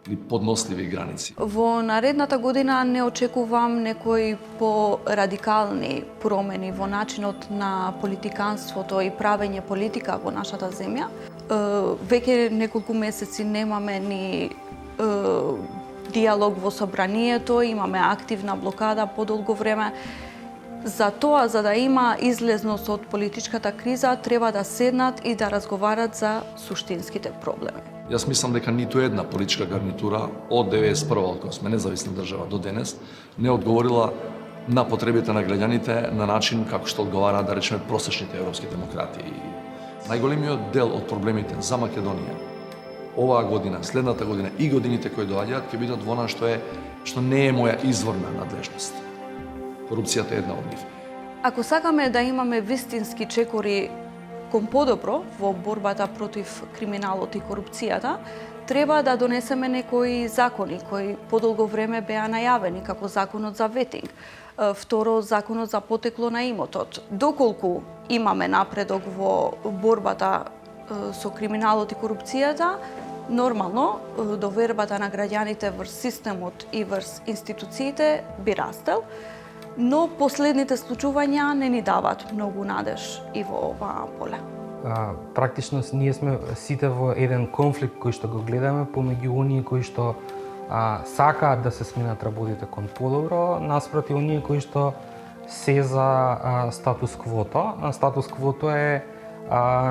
или подносливи граници. Во наредната година не очекувам некои порадикални промени во начинот на политиканството и правење политика во нашата земја. Веќе неколку месеци немаме ни диалог во собранието, имаме активна блокада подолго време. За тоа, за да има излезност од политичката криза, треба да седнат и да разговарат за суштинските проблеми. Јас мислам дека ниту една политичка гарнитура од 91-а, кога сме независна држава до денес, не одговорила на потребите на граѓаните на начин како што одговараат, да речеме, просечните европски демократи. Најголемиот дел од проблемите за Македонија оваа година, следната година и годините кои доаѓаат ќе бидат во она што не е моја изворна надлежност. Корупцијата е една од нив. Ако сакаме да имаме вистински чекори кон подобро во борбата против криминалот и корупцијата, треба да донесеме некои закони кои подолго време беа најавени, како законот за ветинг, второ законот за потекло на имотот. Доколку имаме напредок во борбата со криминалот и корупцијата, нормално довербата на граѓаните врз системот и врз институциите би растел, но последните случувања не ни дават многу надеж и во оваа поле. Практично ние сме сите во еден конфликт кој што го гледаме помеѓу оние кои што сакаат да се сменат работите кон подобро, наспроти оние кои што се за статус квото. Статус квото е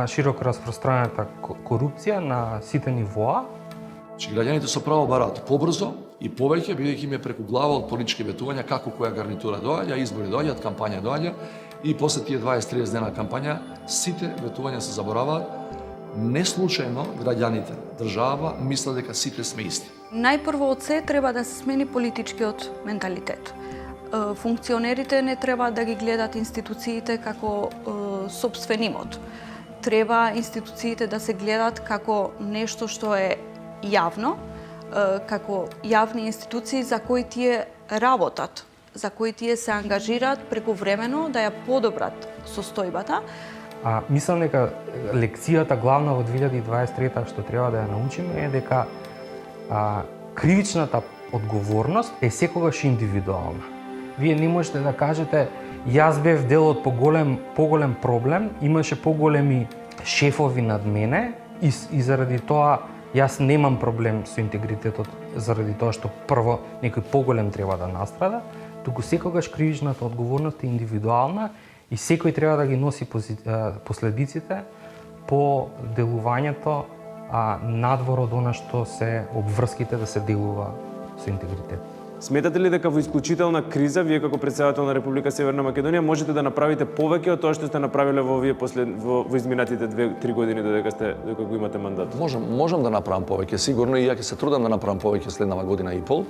широко распространета корупција на сите нивоа. Че граѓаните со право бараат побрзо и повеќе, бидејќи им е преку глава од политички ветувања како која гарнитура доаѓа, избори доаѓаат, кампања доаѓа и после тие 20-30 дена кампања сите ветувања се забораваат. Не случајно граѓаните, држава мислат дека сите сме исти. Најпрво од се треба да се смени политичкиот менталитет. Функционерите не треба да ги гледат институциите како сопствен имот. Треба институциите да се гледат како нешто што е јавно, како јавни институции за кои тие работат, за кои тие се ангажираат прековремено да ја подобрат состојбата. Мислам дека лекцијата главна во 2023 што треба да ја научиме е дека кривичната одговорност е секогаш индивидуална. Вие не можете да кажете јас бев дел од поголем проблем, имаше поголеми шефови над мене и заради тоа јас немам проблем со интегритетот заради тоа што прво некој поголем треба да настрада, туку секогаш кривичната одговорност е индивидуална и секој треба да ги носи последиците по делувањето надвор од она што се обврските да се делува со интегритет. Сметате ли дека во исклучителна криза, вие како председател на Република Северна Македонија, можете да направите повеќе од тоа што сте направиле во изминатите 2-3 години додека го имате мандат? Можам да направам повеќе, сигурно, и ја ќе се трудам да направам повеќе следнава година и пол.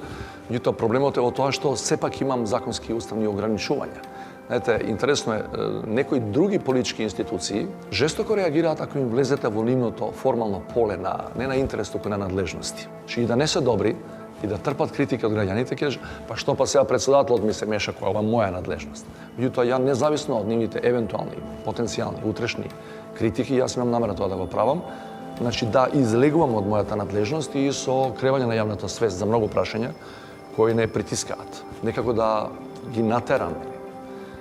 Меѓутоа проблемот е во тоа што сепак имам законски и уставни ограничувања. Знаете, интересно е, некои други политички институции жестоко реагираат ако им влезете во нивното формално поле не на интерес, туку на надлежности. И да не се добри, и да трпат критики од граѓаните, ќе па што па сега председателот ми се меша која ова моја надлежност. Меѓутоа ја независно од нивните евентуални, потенцијални, утрешни критики, јас имам намера тоа да го правам. Значи да излегувам од мојата надлежност и со кревање на јавната свест за многу прашања кои не притискаат. Некако да ги натерам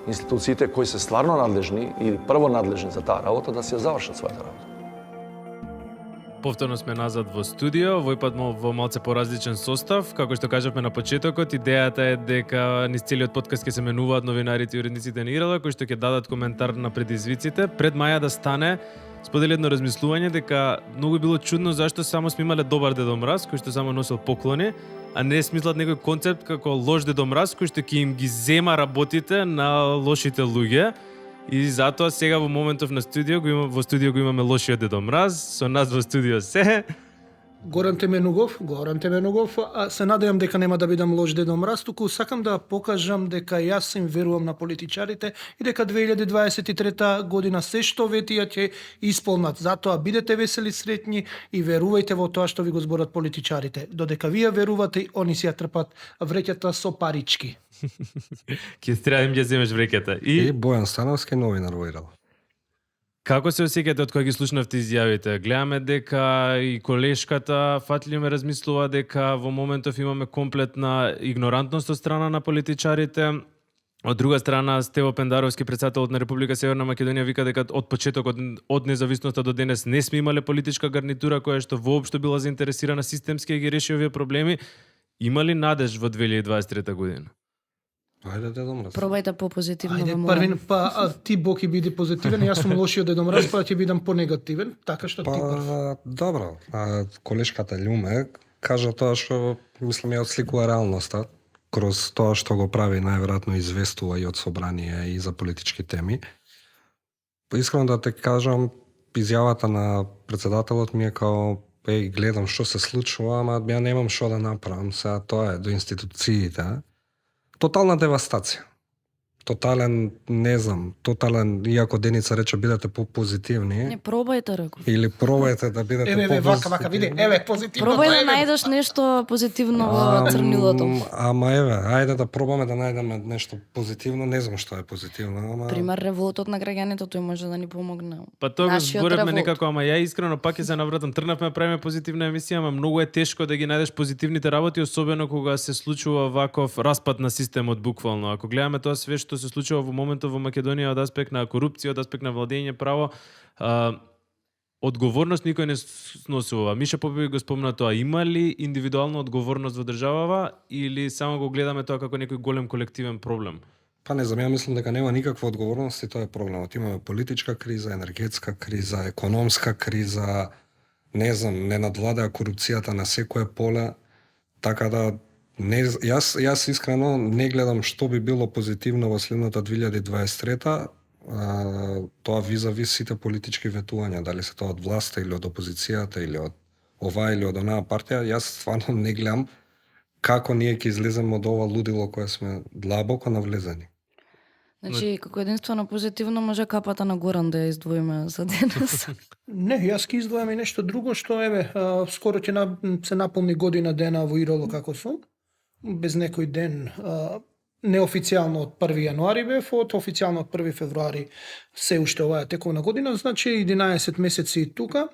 институциите кои се стварно надлежни или прво надлежни за таа работа да се завршат својата работа. Повторно сме назад во студио, овој пат во малце поразличен состав. Како што кажавме на почетокот, идејата е дека низ целиот подкаст ќе се менуваат новинарите и уредниците на ИРЛ, кои што ќе дадат коментар на предизвиците. Пред Маја да стане, сподели едно размислување дека многу било чудно зашто само сме имале добар Дедо Мраз, кој што само носел поклони, а не смислат некој концепт како лош Дедо Мраз, кој што ќе им ги зема работите на лошите луѓе. И затоа сега во моментов на студио во студио го имаме лошиот Дедо Мраз, со нас во студио се Горан Теменугов, се надевам дека нема да бидам лош Дедо Мраз, туку сакам да покажам дека јас им верувам на политичарите и дека 2023 година се што ветија ќе исполнат. Затоа бидете весели, сретни и верувајте во тоа што ви го зборат политичарите. Додека вие верувате, они си ја трпат вреќата со парички. Ќе треба им ќе земеш вреќата. И Бојан Становски, новинар во ИРЛ. Како се осеќате од кога ги слушнавте изјавите? Гледаме дека и колешката Фатлија ме размислува дека во моментов имаме комплетна игнорантност од страна на политичарите. Од друга страна, Стево Пендаровски, председателот на Република Северна Македонија, вика дека од почетокот од независноста до денес не сме имале политичка гарнитура која што воопшто била заинтересирана системски да ги реши овие проблеми. Има ли надеж во 2023 година? Ајде, Дедо Мраз. Пробајте по-позитивно. Ајде, првин, ти Боки биди позитивен, јас сум лошиот Дедо Мраз, па ќе бидам понегативен, така што ти прв. Добро, колешката Љуме кажа тоа што, мислам, ја отсликува реалноста, кроз тоа што го прави, најверојатно известува и од собрание и за политички теми. Искрено да те кажам, изјавата на председателот ми е као гледам што се случува, ама ја немам што да направам, сега тоа е до институциите. Тотална девастација. тотален, не знам, иако Деница рече бидете по-позитивни. Не, пробајте, реков. Или пробајте да бидете Еве, по-позитивни. вака, види, еве, позитивно. Пробај да најдеш нешто позитивно во црнилото. Ама еве, ајде да пробаме да најдеме нешто позитивно, не знам што е позитивно, ама... Пример, револтот на граѓаните, тој може да ни помогне. Па тоа го Нашиот зборевме револт. некако, ама ја искрено пак ќе се навратам. Тргнавме правиме позитивна емисија, ама многу е тешко да ги најдеш позитивните работи, особено кога се случува ваков распад на системот буквално. Ако гледаме тоа све што се случува во моментот во Македонија од аспект на корупција, од аспект на владење право, одговорност никој не сносува. Миша Попеви го спомна тоа. Има ли индивидуална одговорност во државава или само го гледаме тоа како некој голем колективен проблем? Па не знам, ја мислам дека нема никаква одговорност и тоа е проблемот. Имаме политичка криза, енергетска криза, економска криза, не знам, не надвладеа корупцијата на секое поле, така да не, јас искрено не гледам што би било позитивно во следната 2023-та, тоа визави сите политички ветувања, дали се тоа од власта или од опозицијата или од оваа или од онаа партија, јас стварно не гледам како ние ќе излеземе од ова лудило кое сме длабоко навлезени. Значи, како единствено позитивно може капата на Горан да ја издвоиме за денес. Не, јас ќе издвојам и нешто друго што еве скоро ќе се наполни година дена во Ироло како сум. Без некој ден неофицијално од 1 јануари бев, од официјално од 1 февруари се уште оваа тековна година, значи 11 месеци тука.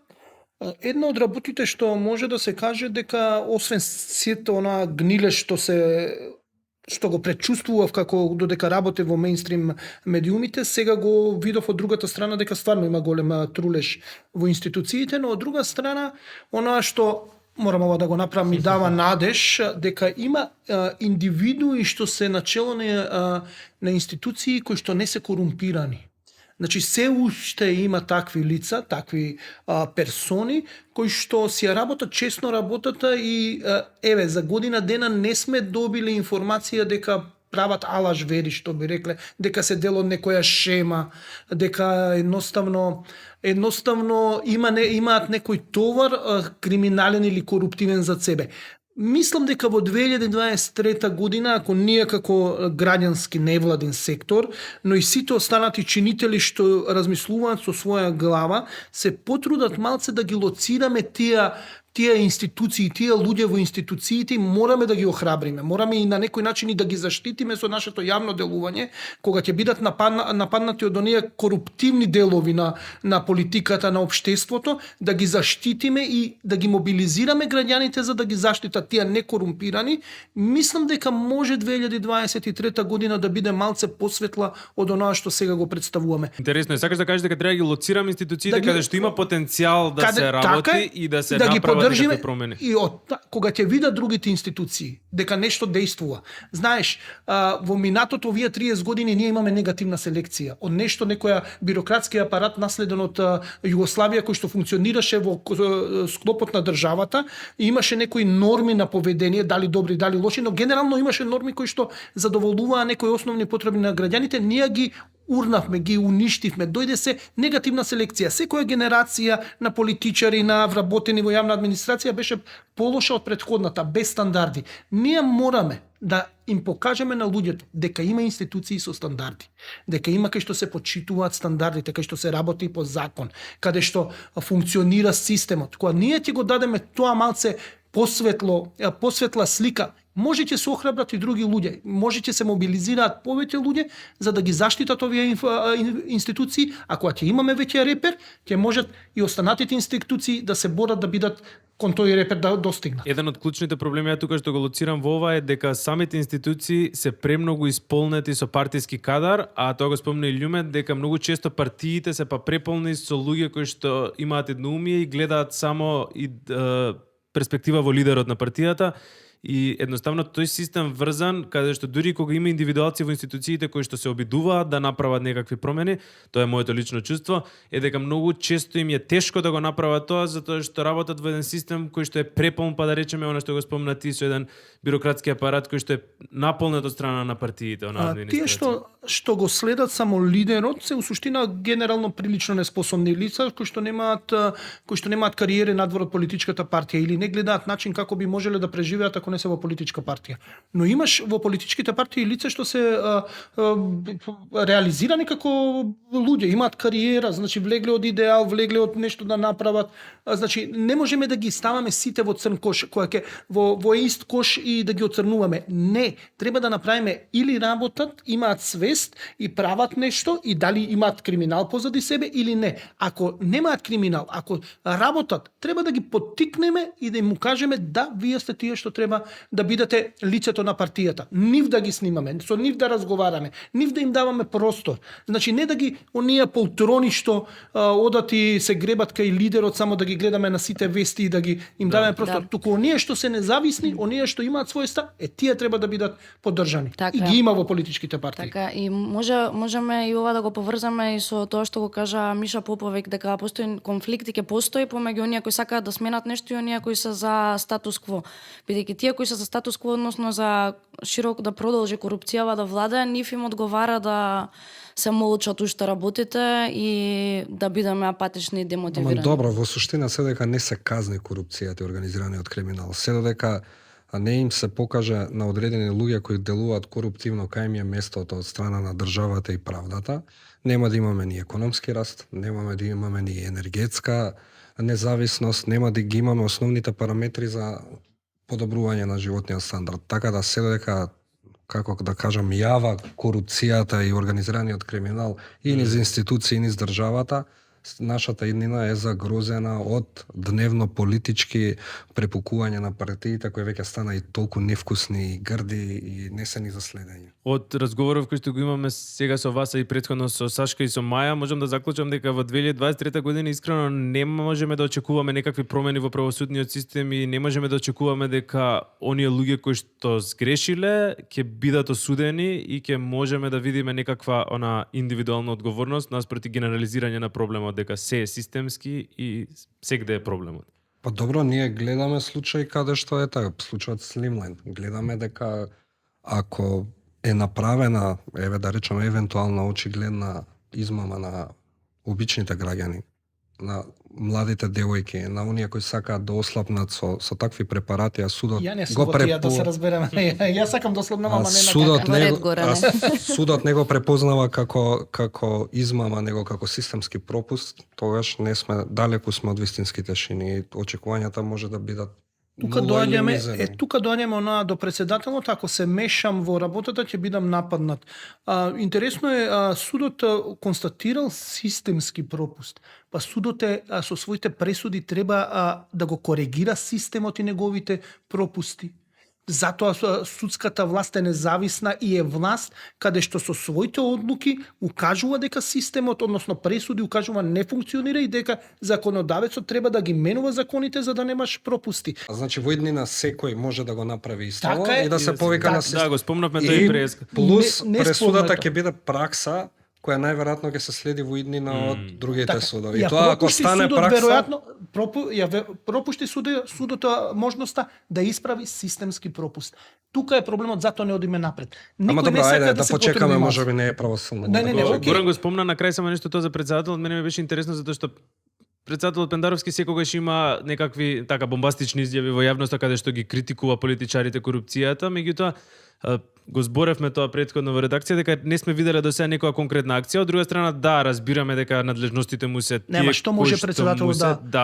Една од работите што може да се каже дека освен сите она гниле што го предчувствував како додека работев во мејнстрим медиумите, сега го видов од другата страна дека стварно има голема трулеж во институциите, но од друга страна оноа што морам ова да го направам, ми дава надеж дека има индивидуи што се начело на институции кои што не се корумпирани. Значи, се уште има такви лица, такви персони, кои што си ја работат честно работата и еве, за година дена не сме добили информација дека прават алаш вери, што би рекле, дека се дел од некоја шема, дека едноставно имаат некој товар криминален или коруптивен за себе. Мислам дека во 2023 година, ако ние како граѓански невладин сектор, но и сите останати чинители што размислуваат со своја глава, се потрудат малце да ги лоцираме тие институции, тие луѓе во институциите, мораме да ги охрабриме. Мораме и на некој начин и да ги заштитиме со нашето јавно делување, кога ќе бидат нападнати од оние коруптивни делови на политиката, на општеството, да ги заштитиме и да ги мобилизираме граѓаните за да ги заштитат тие некорумпирани. Мислам дека може 2023 година да биде малце посветла од оноа што сега го представуваме. Интересно е, сакаш да кажеш дека треба да ги лоцираме институциите каде што има потенцијал да се работи и да се направат некакви промени. И кога ќе видат другите институции дека нешто действува. Знаеш, во минатото овие 30 години ние имаме негативна селекција од нешто, некоја бирократски апарат наследен од Југославија кој што функционираше во склопот на државата и имаше некои норми на поведение, дали добри, дали лоши, но генерално имаше норми кои што задоволуваа некои основни потреби на граѓаните. Ние ги урнавме, ги уништивме, дојде се негативна селекција. Секоја генерација на политичари, на вработени во јавна администрација беше полоша од претходната, без стандарди. Ние мораме да им покажеме на луѓето дека има институции со стандарди, дека има кај што се почитуваат стандардите, кај што се работи по закон, каде што функционира системот. Кога ние ќе го дадеме тоа малце посветла слика, може ќе се охрабрат и други луѓе, може ќе се мобилизираат повеќе луѓе за да ги заштитат овие институции, а кога ќе имаме веќе репер, ќе можат и останатите институции да се борат да бидат кон тој репер да достигнат. Еден од клучните проблеми тука што го лоцирам во ова е дека самите институции се премногу исполнети со партиски кадар, а тоа го спомна и Љумет, дека многу често партиите се преполни со луѓе кои што имаат едноумие и гледаат само перспектива во лидерот на партијата. И едноставно тој систем врзан, каде што дури кога има индивидуалци во институциите кои што се обидуваат да направат некакви промени, тоа е моето лично чувство, е дека многу често им е тешко да го направат тоа, затоа што работат во еден систем кој што е преполн, па да речеме она што го спомна ти, со еден бирократски апарат кој што е наполнет од страна на партиите, на администрација. Тие што го следат само лидерот, се у суштина генерално прилично неспособни лица кои што немаат кариери надвор од политичката партија или не гледаат начин како би можеле да преживеат ако ако не се во политичка партија. Но имаш во политичките партии лице што се реализирани како луѓе, имаат кариера, значи влегле од идеал, влегле од нешто да направат. Значи не можеме да ги ставаме сите во црн кош, која ќе во ист кош и да ги оцрнуваме. Не, треба да направиме или работат, имаат свест и прават нешто и дали имаат криминал позади себе или не. Ако немаат криминал, ако работат, треба да ги поттикнеме и да им кажеме да, вие сте тие што треба да бидете лицето на партијата. Нив да ги снимаме, со нив да разговараме, нив да им даваме простор. Значи не да ги оние полтрони што одат и се гребат кај лидерот само да ги гледаме на сите вести и да ги им даваме простор. Туку оние што се независни, оние што имаат својста, тие треба да бидат поддржани. Така. И ги има во политичките партии. Така, и можеме и ова да го поврзаме и со тоа што го кажа Миша Поповик, дека постои конфликти, ќе постои помеѓу оние кои сакаат да сменат нешто и оние кои се за статус кво. Бидејќи тие кои се за статус кво, односно за широко да продолжи корупцијава да влада, нив им одговара да се молчат уште работите и да бидеме апатични и демотивирани. Ама добро, во суштина се дека не се казни корупцијата и организираниот криминал. Се додека не им се покаже на одредени луѓе кои делуваат коруптивно кај им е местото од страна на државата и правдата, нема да имаме ни економски раст, нема да имаме ни енергетска независност, нема да ги имаме основните параметри за подобрување на животниот стандард. Така да се додека, како да кажам, јава корупцијата и организираниот криминал и низ институции и низ државата, нашата иднина е загрозена од дневно политички препукување на партиите кои веќе стана и толку невкусни и грди и не се ни за следење. Од разговоров кои што го имаме сега со вас и претходно со Сашка и со Маја, можам да заклучам дека во 2023 година искрено не можеме да очекуваме некакви промени во правосудниот систем и не можеме да очекуваме дека оние луѓе кои што сгрешиле ќе бидат осудени и ќе можеме да видиме некаква индивидуална одговорност наспроти генерализирање на проблемот, дека се е системски и сегде е проблемот. Па добро, ние гледаме случаи каде што е така, случајот Slimline. Гледаме дека ако е направена, еве да речеме, евентуална очигледна измама на обичните граѓани, на младите девојки, на оние кои сакаат да ослабнат со такви препарати, а судот Ја не го тие да се разбереме. Јас сакам да ослабнам, ама не судот не го препознава како измама, него како системски пропуст, тогаш не сме далеку сме од вистинските шини и очекувањата може да бидат тука доаѓаме до председателот, ако се мешам во работата ќе бидам нападнат. Интересно е, судот констатирал системски пропуст. Па судот со своите пресуди треба да го коригира системот и неговите пропусти. Затоа судската власт е независна и е власт каде што со своите одлуки укажува дека системот, односно пресуди, укажува не функционира и дека законодавецот треба да ги менува законите за да немаш пропусти. Значи во иднина секој може да го направи исто така и да се повика на систем. Да, го спомнавме тој преска. Плюс пресудата ќе биде пракса која најверојатно ќе се следи во иднина од другите судови. И тоа ако стане пракса, пропушти судот можноста да исправи системски пропуст. Тука е проблемот, затоа не одиме напред. Ама добро, ајде да почекаме, можеби не е правосудно. Горан го спомна на крај само нешто тоа за председател, од мене ми беше интересно затоа што председателот Пендаровски секогаш има некакви така бомбастични изјави во јавноста каде што ги критикува политичарите корупцијата, меѓутоа го зборевме тоа претходно во редакција дека не сме виделе до сега некоја конкретна акција. Од друга страна, да, разбираме дека надлежностите му се тие нема што може председателот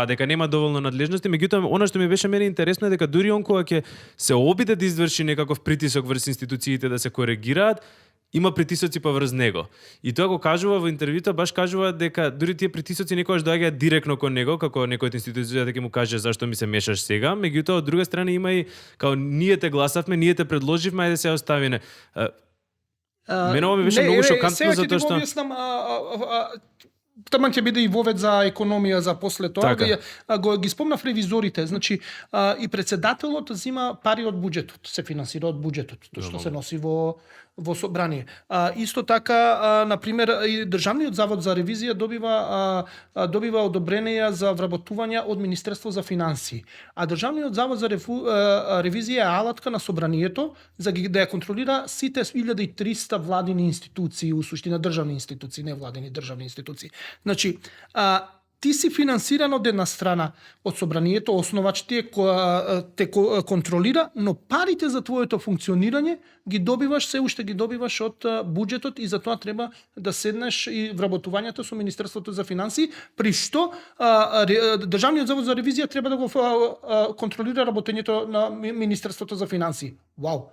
дека нема доволно надлежности, меѓутоа она што ми беше мене интересно е дека дури он кога ќе се обиде да изврши некаков притисок врз институциите да се коригираат, има притисоци па врз него. И тоа го кажува во интервјута, баш кажува дека дури тие притисоци некогаш доаѓаат директно кон него, како некој од институцијата ќе му каже зашто ми се мешаш сега, меѓутоа од друга страна има и као ние те гласавме, ние те предложивме, ајде се оставине. Мене ова ми беше многу шокантно затоа што таман ќе биде и вовед за економија за после тоа. Така. Ги спомнав ревизорите, значи и председателот зима пари од буџетот, се финансира од буџетот, тоа што се носи во собрание. Исто така, на пример, и Државниот завод за ревизија добива одобрение за вработување од Министерство за финансии. А Државниот завод за ревизија е алатка на собранието за да ја контролира сите 1300 владини институции, у суштина државни институции, не владини државни институции. Значи, ти си финансиран од една страна од собранието, основач те контролира, но парите за твоето функционирање ги добиваш, се уште ги добиваш од буџетот и затоа треба да седнеш и вработувањето со Министерството за финансии, при што Државниот завод за ревизија треба да го контролира работењето на Министерството за финансии. Вау!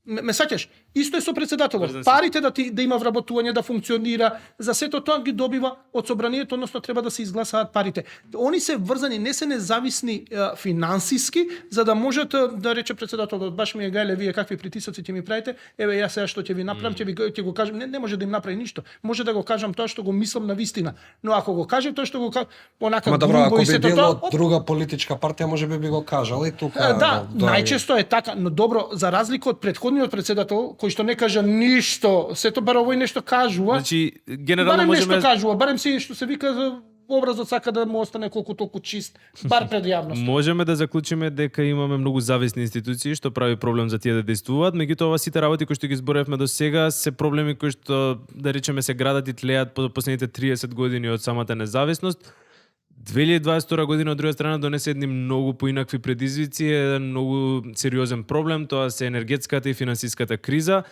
Ме сеќаш? Исто е со председателот. Парите да има вработување, да функционира, за сето тоа ги добива од собранието, односно треба да се изгласаат парите. Они се врзани, не се независни финансиски, за да можат да рече председателот, баш ми е гајле вие какви притисоци ќе ми правите, еве јас сега што ќе ви направам, ќе го кажам, не може да им направи ништо. Може да го кажам тоа што го мислам на вистина, но ако го каже тоа што го онака грубо и сето тоа, од друга политичка партија можеби би го кажал и тука. Да, најчесто е така, но добро, за разлика од предходниот председател кој што не кажа ништо, сето бар овој нешто кажува. Значи генерално барем можеме нешто кажува, барем се што се вика образот сака да му остане колку толку чист, бар пред јавност. Можеме да заклучиме дека имаме многу зависни институции што прави проблем за тие да действуваат, меѓутоа сите работи кои што ги зборевме до сега се проблеми кои што да речеме се градат и тлеат по последните 30 години од самата независност. 2022 година од друга страна донесе едни многу поинакви предизвици, еден многу сериозен проблем, тоа се енергетската и финансиската криза.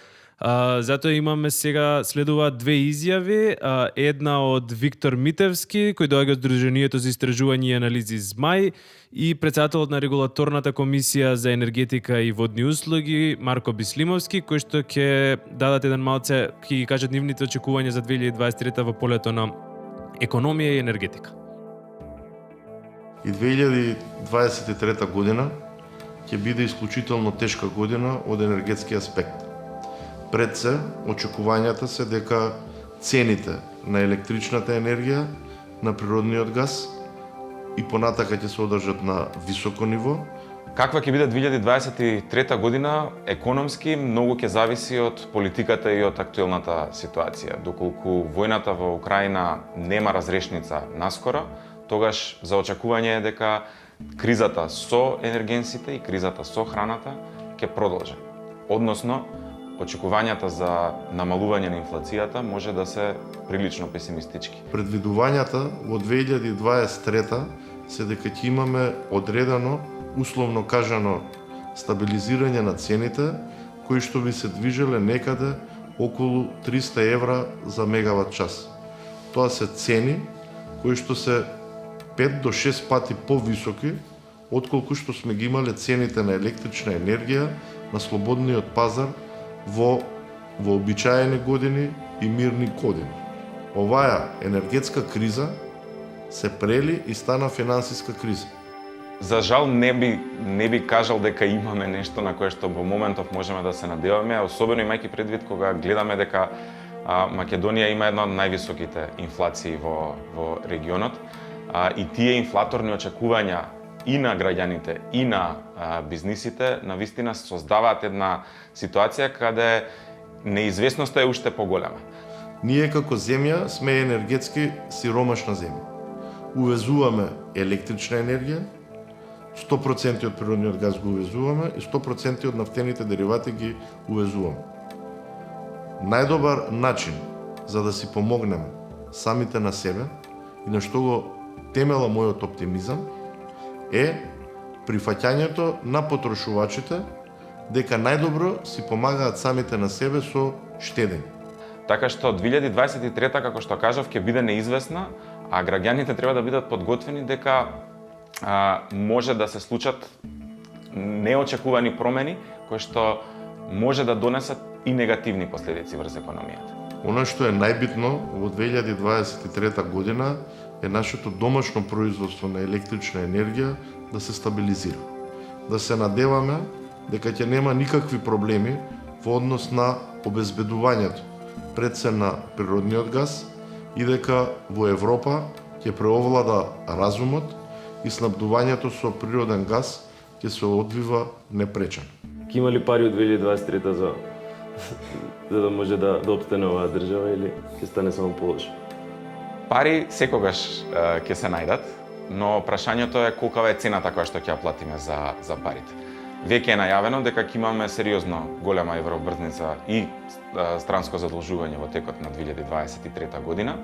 Затоа имаме сега следуваат две изјави, една од Виктор Митевски, кој доаѓа од Сдруженијето за истражување и анализи ЗМАј, и председателот на регулаторната комисија за енергетика и водни услуги Марко Бислимовски, кој што ќе дадат еден малце, ќе ги кажат нивните очекувања за 2023 во полето на економија и енергетика. И 2023 година ќе биде исклучително тешка година од енергетски аспект. Пред се, очекувањата се дека цените на електричната енергија, на природниот газ и понатака ќе се одржат на високо ниво. Каква ќе биде 2023 година економски, многу ќе зависи од политиката и од актуелната ситуација. Доколку војната во Украина нема разрешница наскоро, тогаш за очекување е дека кризата со енергенсите и кризата со храната ќе продолжи. Односно, очекувањата за намалување на инфлацијата може да се прилично песимистички. Предвидувањата во 2023 се дека ќе имаме одредено, условно кажано, стабилизирање на цените, кои што би се движеле некаде околу 300 евра за мегават час. Тоа се цени кои што се 5 до 6 пати повисоки отколку што сме ги имале цените на електрична енергија на слободниот пазар во вообичаени години и мирни години. Оваа енергетска криза се прели и стана финансиска криза. За жал не би кажал дека имаме нешто на кое што во моментов можеме да се надеваме, особено имајќи предвид кога гледаме дека Македонија има една од највисоките инфлации во регионот. И тие инфлаторни очекувања и на граѓаните и на бизнисите навистина создаваат една ситуација каде неизвестноста е уште поголема. Ние како земја сме енергетски сиромашна земја. Увезуваме електрична енергија, 100% од природниот газ го увезуваме и 100% од нафтените деривати ги увезуваме. Најдобар начин за да си помогнеме самите на себе и на што го темела мојот оптимизам е прифаќањето на потрошувачите дека најдобро си помагаат самите на себе со штедење. Така што 2023 како што кажав ќе биде неизвестна, а граѓаните треба да бидат подготвени дека може да се случат неочекувани промени кои што може да донесат и негативни последици врз економијата. Оно што е најбитно во 2023 година е нашето домашно производство на електрична енергија да се стабилизира. Да се надеваме дека ќе нема никакви проблеми во однос на обезбедувањето пред се на природниот газ и дека во Европа ќе преовлада разумот и снабдувањето со природен газ ќе се одвива непречен. Ќе има ли пари од 2023 за да може да опстане оваа држава или ќе стане само полошо? Пари секогаш ќе се најдат, но прашањето е колкава е цената која што ќе ја платиме за парите. Веќе е најавено дека ќе имаме сериозно голема евробрзница и странско задолжување во текот на 2023 година.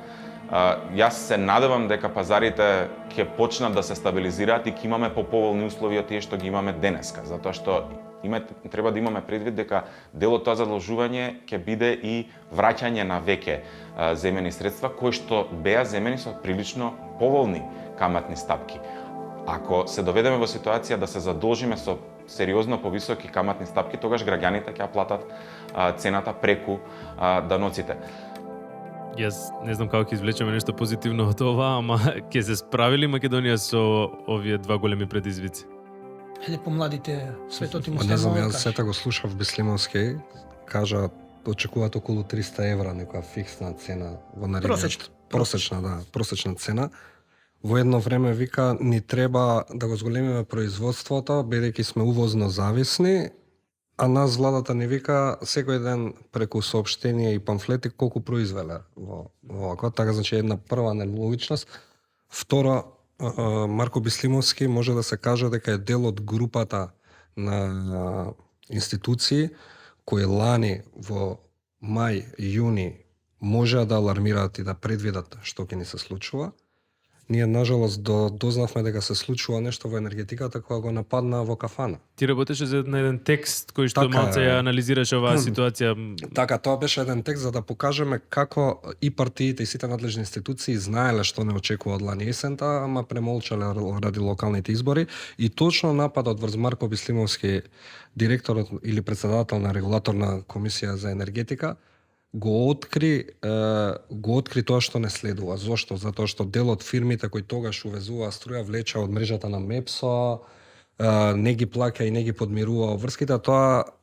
Јас се надевам дека пазарите ќе почнат да се стабилизираат и ќе имаме поповолни услови од тие што ги имаме денеска, затоа што треба да имаме предвид дека дел од тоа задолжување ќе биде и враќање на веќе земени средства кои што беа земени со прилично поволни каматни стапки. Ако се доведеме во ситуација да се задолжиме со сериозно повисоки каматни стапки, тогаш граѓаните ќе платат цената преку даноците. Јас не знам како ќе извлечеме нешто позитивно од ова, ама ќе се справи ли Македонија со овие два големи предизвици? Еле помладите светот им Не знам, останува јас каш. сета го слушав Беслимовски, кажа очекуваат околу 300 евра некоја фиксна цена во наредниот. Просечна цена. Во едно време вика ни треба да го зголемиме производството, бидејќи сме увозно зависни, а нас владата ни вика секој ден преку соопштенија и памфлети колку произвеле во овако. Така значи една прва нелогичност. Второ, Марко Беслимовски може да се каже дека е дел од групата на институции кои лани во мај, јуни можеа да алармираат и да предвидат што ќе ни се случува. Ние, нажалост, дознавме дека се случува нешто во енергетиката кога го нападна во кафана. Ти работеше за еден текст кој што малце ја анализираше оваа ситуација. Така, тоа беше еден текст за да покажеме како и партиите и сите надлежни институции знаеле што не очекува од лани есента, ама премолчале ради локалните избори. И точно нападот врз Марко Беслимовски, директорот или председател на регулаторна комисија за енергетика, го откри тоа што не следува. Зошто? Затоа што дел од фирмите кои тогаш увезуваа струја влеча од мрежата на МЕПСО, не ги плаќа и не ги подмирува врските,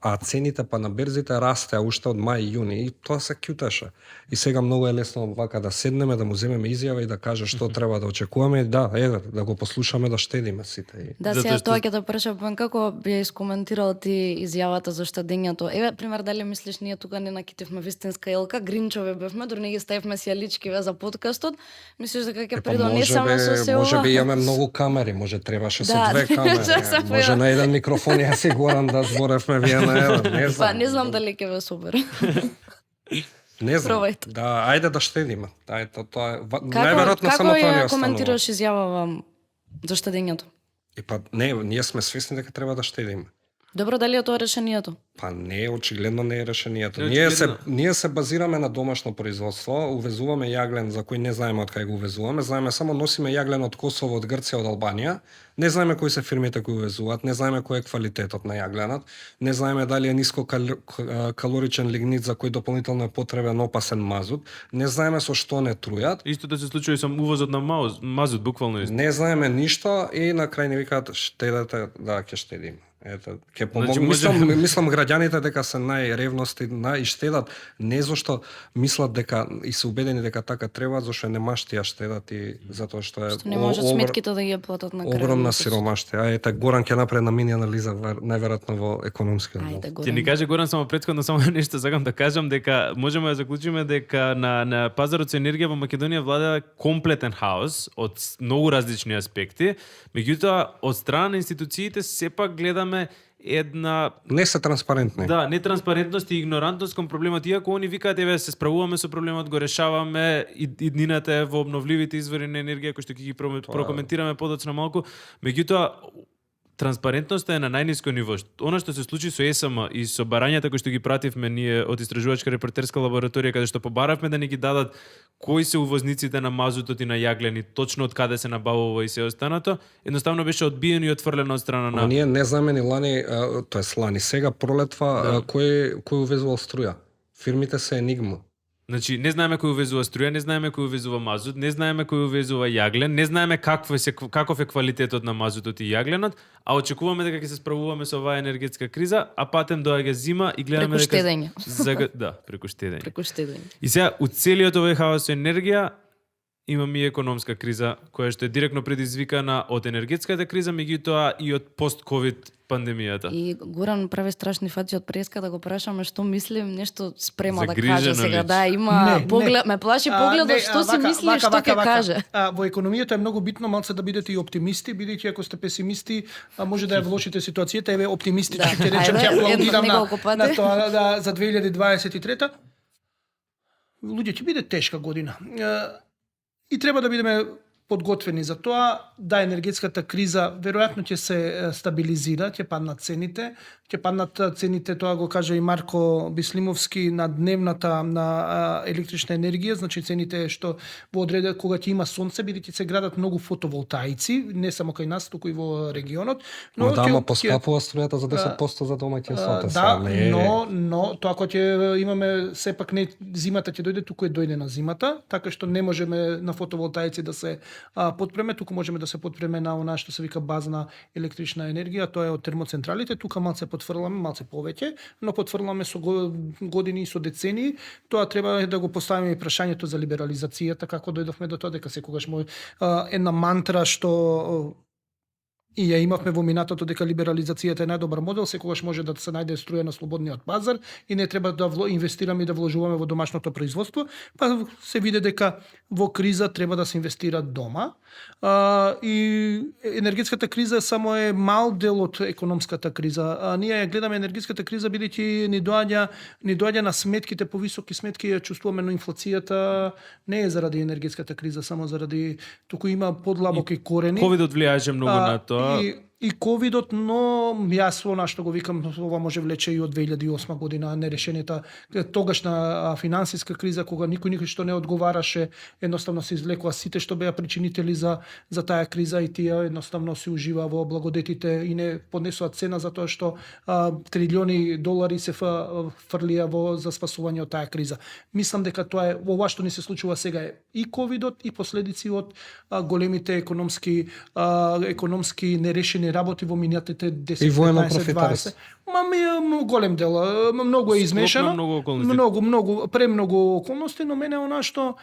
а цените па на берзите растеа уште од мај и јуни и тоа се кјутеше. И сега многу е лесно вака да седнеме, да му земеме изјава и да каже што треба да очекуваме, да го послушаме, да штедиме сите. Да, сега тоа ќе да прашам, како би искоментирал ти изјавата за штедењето? Еве, пример, дали мислиш ние тука не накитивме вистинска елка, гринчови бевме, дури не ги ставивме сијаличкиве за подкастот. Мислиш дека ќе придонесеме со се ова? Може би имаме многу камери, може требаше со две камери. Може на еден микрофон јас си Горан да зборевме вие на еден, не знам. Па не знам дали ќе ве собере. Не знам. Пробајте. Да, ајде да штедиме. Тоа најверојатно само тоа ни Како ја останува. коментираш изјавава за штедењето? И па не, ние сме свесни дека треба да штедиме. Добро, дали е тоа решението? Па не, очигледно не е решението. Не, Ние се базираме на домашно производство, увезуваме јаглен за кој не знаеме од кај го увезуваме, знаеме само носиме јаглен од Косово, од Грција, од Албанија, не знаеме кои се фирмите кои увезуваат, не знаеме кој е квалитетот на јагленот, не знаеме дали е ниско калоричен лигнит за кој дополнително е потребен опасен мазут, не знаеме со што не трујат. Истото се случува и со увозот на мазут, буквално исто. Не знаеме ништо и на крај ни викаат штедете, да ќе штедиме. Ето, ќе помогне. Значи, Мислам граѓаните дека се најревности, и штедат не зашто мислат дека и се убедени дека така треба, зашто не маштија штедат и затоа што е Што не можат сметките да ги платат на крај. огромна сиромаштија. Ете, Горан ќе направи на мини анализа најверојатно во економскиот дел. Ќе ни каже Горан само претходно само нешто сакам да кажам дека можеме да заклучиме дека на пазарот со енергија во Македонија влада комплетен хаос од многу различни аспекти, меѓутоа од страна на институциите сепак гледаме една не се транспарентни. Да, нетранспарентност и игнорантност кон проблемот, иако они викаат еве се справуваме со проблемот, го решаваме и иднината е во обновливите извори на енергија кои што ќе ги прокоментираме подоцна малку, меѓутоа транспарентноста е на најниско ниво. Она што се случи со ЕСМ и со барањата кои што ги пративме ние од истражувачка репортерска лабораторија, каде што побаравме да ни ги дадат кои се увозниците на мазутот и на јаглени, точно од каде се набавува и се останато, едноставно беше одбиено и отфрлено од страна на... Ние не знаеме ни лани, тоест лани, сега пролетва кој увезувал струја. Фирмите се енигма. Значи, не знаеме кој увезува струја, не знаеме кој увезува мазут, не знаеме кој увезува јаглен, не знаеме каков е квалитетот на мазутот и јагленот, а очекуваме дека ќе се справуваме со оваа енергетска криза, а патем доаѓа зима и гледаме преку штедење. Да, преку штедење. Преку штедење. И сега, у целиот овој хаос со енергија, имаме и економска криза, која што е директно предизвикана од енергетската криза, меѓутоа и од пост-ковид пандемијата. И Горан прави страшни фаци од преска да го прашаме што мислим, нешто спрема да Загрижено каже сега. личи. Да, има поглед, ме плаши погледот што си мисли и што ќе каже. Во економијата е многу битно малце да бидете и оптимисти, бидејќи ако сте песимисти, може да ја влошите ситуацијата, еве оптимистички ќе речем, ќе аплаудирам на тоа да за 2023. Луѓе, ќе биде тешка година. И треба да бидеме подготвени за тоа, да енергетската криза веројатно ќе се стабилизира, ќе паднат цените, тоа го кажа и Марко Бислимовски на дневната на електрична енергија, значи цените што во одреда кога ќе има сонце, бидејќи се градат многу фотоволтаици, не само кај нас, туку и во регионот. Но да, поскапува струјата за 10% за домаќинствата. Да, но тоа кога ќе имаме сепак не зимата ќе дојде, туку е дојде на зимата, така што не можеме на фотоволтаици да се подпреме, туку можеме да се подпреме на она што се вика базна електрична енергија, тоа е од термоцентралите, тука малце потфрламе, малце повеќе, но потфрламе со години и со децении. Тоа треба да го поставиме и прашањето за либерализацијата, како дојдовме до тоа дека секогаш една мантра што и ја имавме во минатото дека либерализацијата е најдобар модел, секогаш може да се најде струја на слободниот пазар и не треба да инвестираме и да вложуваме во домашното производство, па се види дека во криза треба да се инвестира дома. И енергетската криза само е мал дел од економската криза. Ние ја гледаме енергетската криза бидејќи ни доаѓа на сметките, повисоки сметки ја чувствуваме, но инфлацијата не е заради енергетската криза, само заради туку има подлабоки корени. Ковидот влијаеше многу на тоа. И ковидот, но јас она што го викам, ова може влече и од 2008 година, нерешената тогашна финансиска криза, кога никој што не одговараше, едноставно се извлекува сите што беа причинители за таа криза и тие едноставно се ужива во благодетите и не поднесува цена за тоа што трилиони долари се фрлија за спасување од таа криза. Мислам дека тоа е ова што ни се случува сега е и ковидот и последици од големите економски нерешени работи во минатите 10, 15, 20. Голем дел, многу е измешано. Премногу околности, но мене она што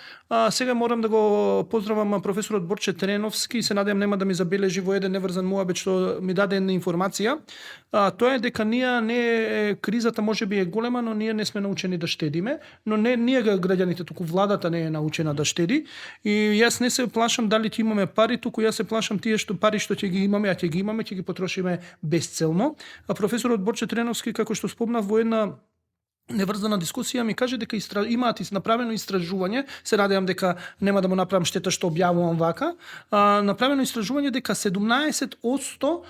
сега морам да го поздравам професорот Борче Тереновски, се надевам нема да ми забележи во еден неврзан муабет што ми даде една информација. Тоа е дека ние кризата можеби е голема, но ние не сме научени да штедиме, но не ние граѓаните, туку владата не е научена да штеди. И јас не се плашам дали ќе имаме пари, туку јас се плашам тие пари што ќе ги имаме, ќе ги потрошиме безцелно. Професорот Борче Треновски, како што спомнав во една неврзана дискусија, ми каже дека имаат направено истражување, се надевам дека нема да му направам штета што објавувам вака, направено истражување дека 17%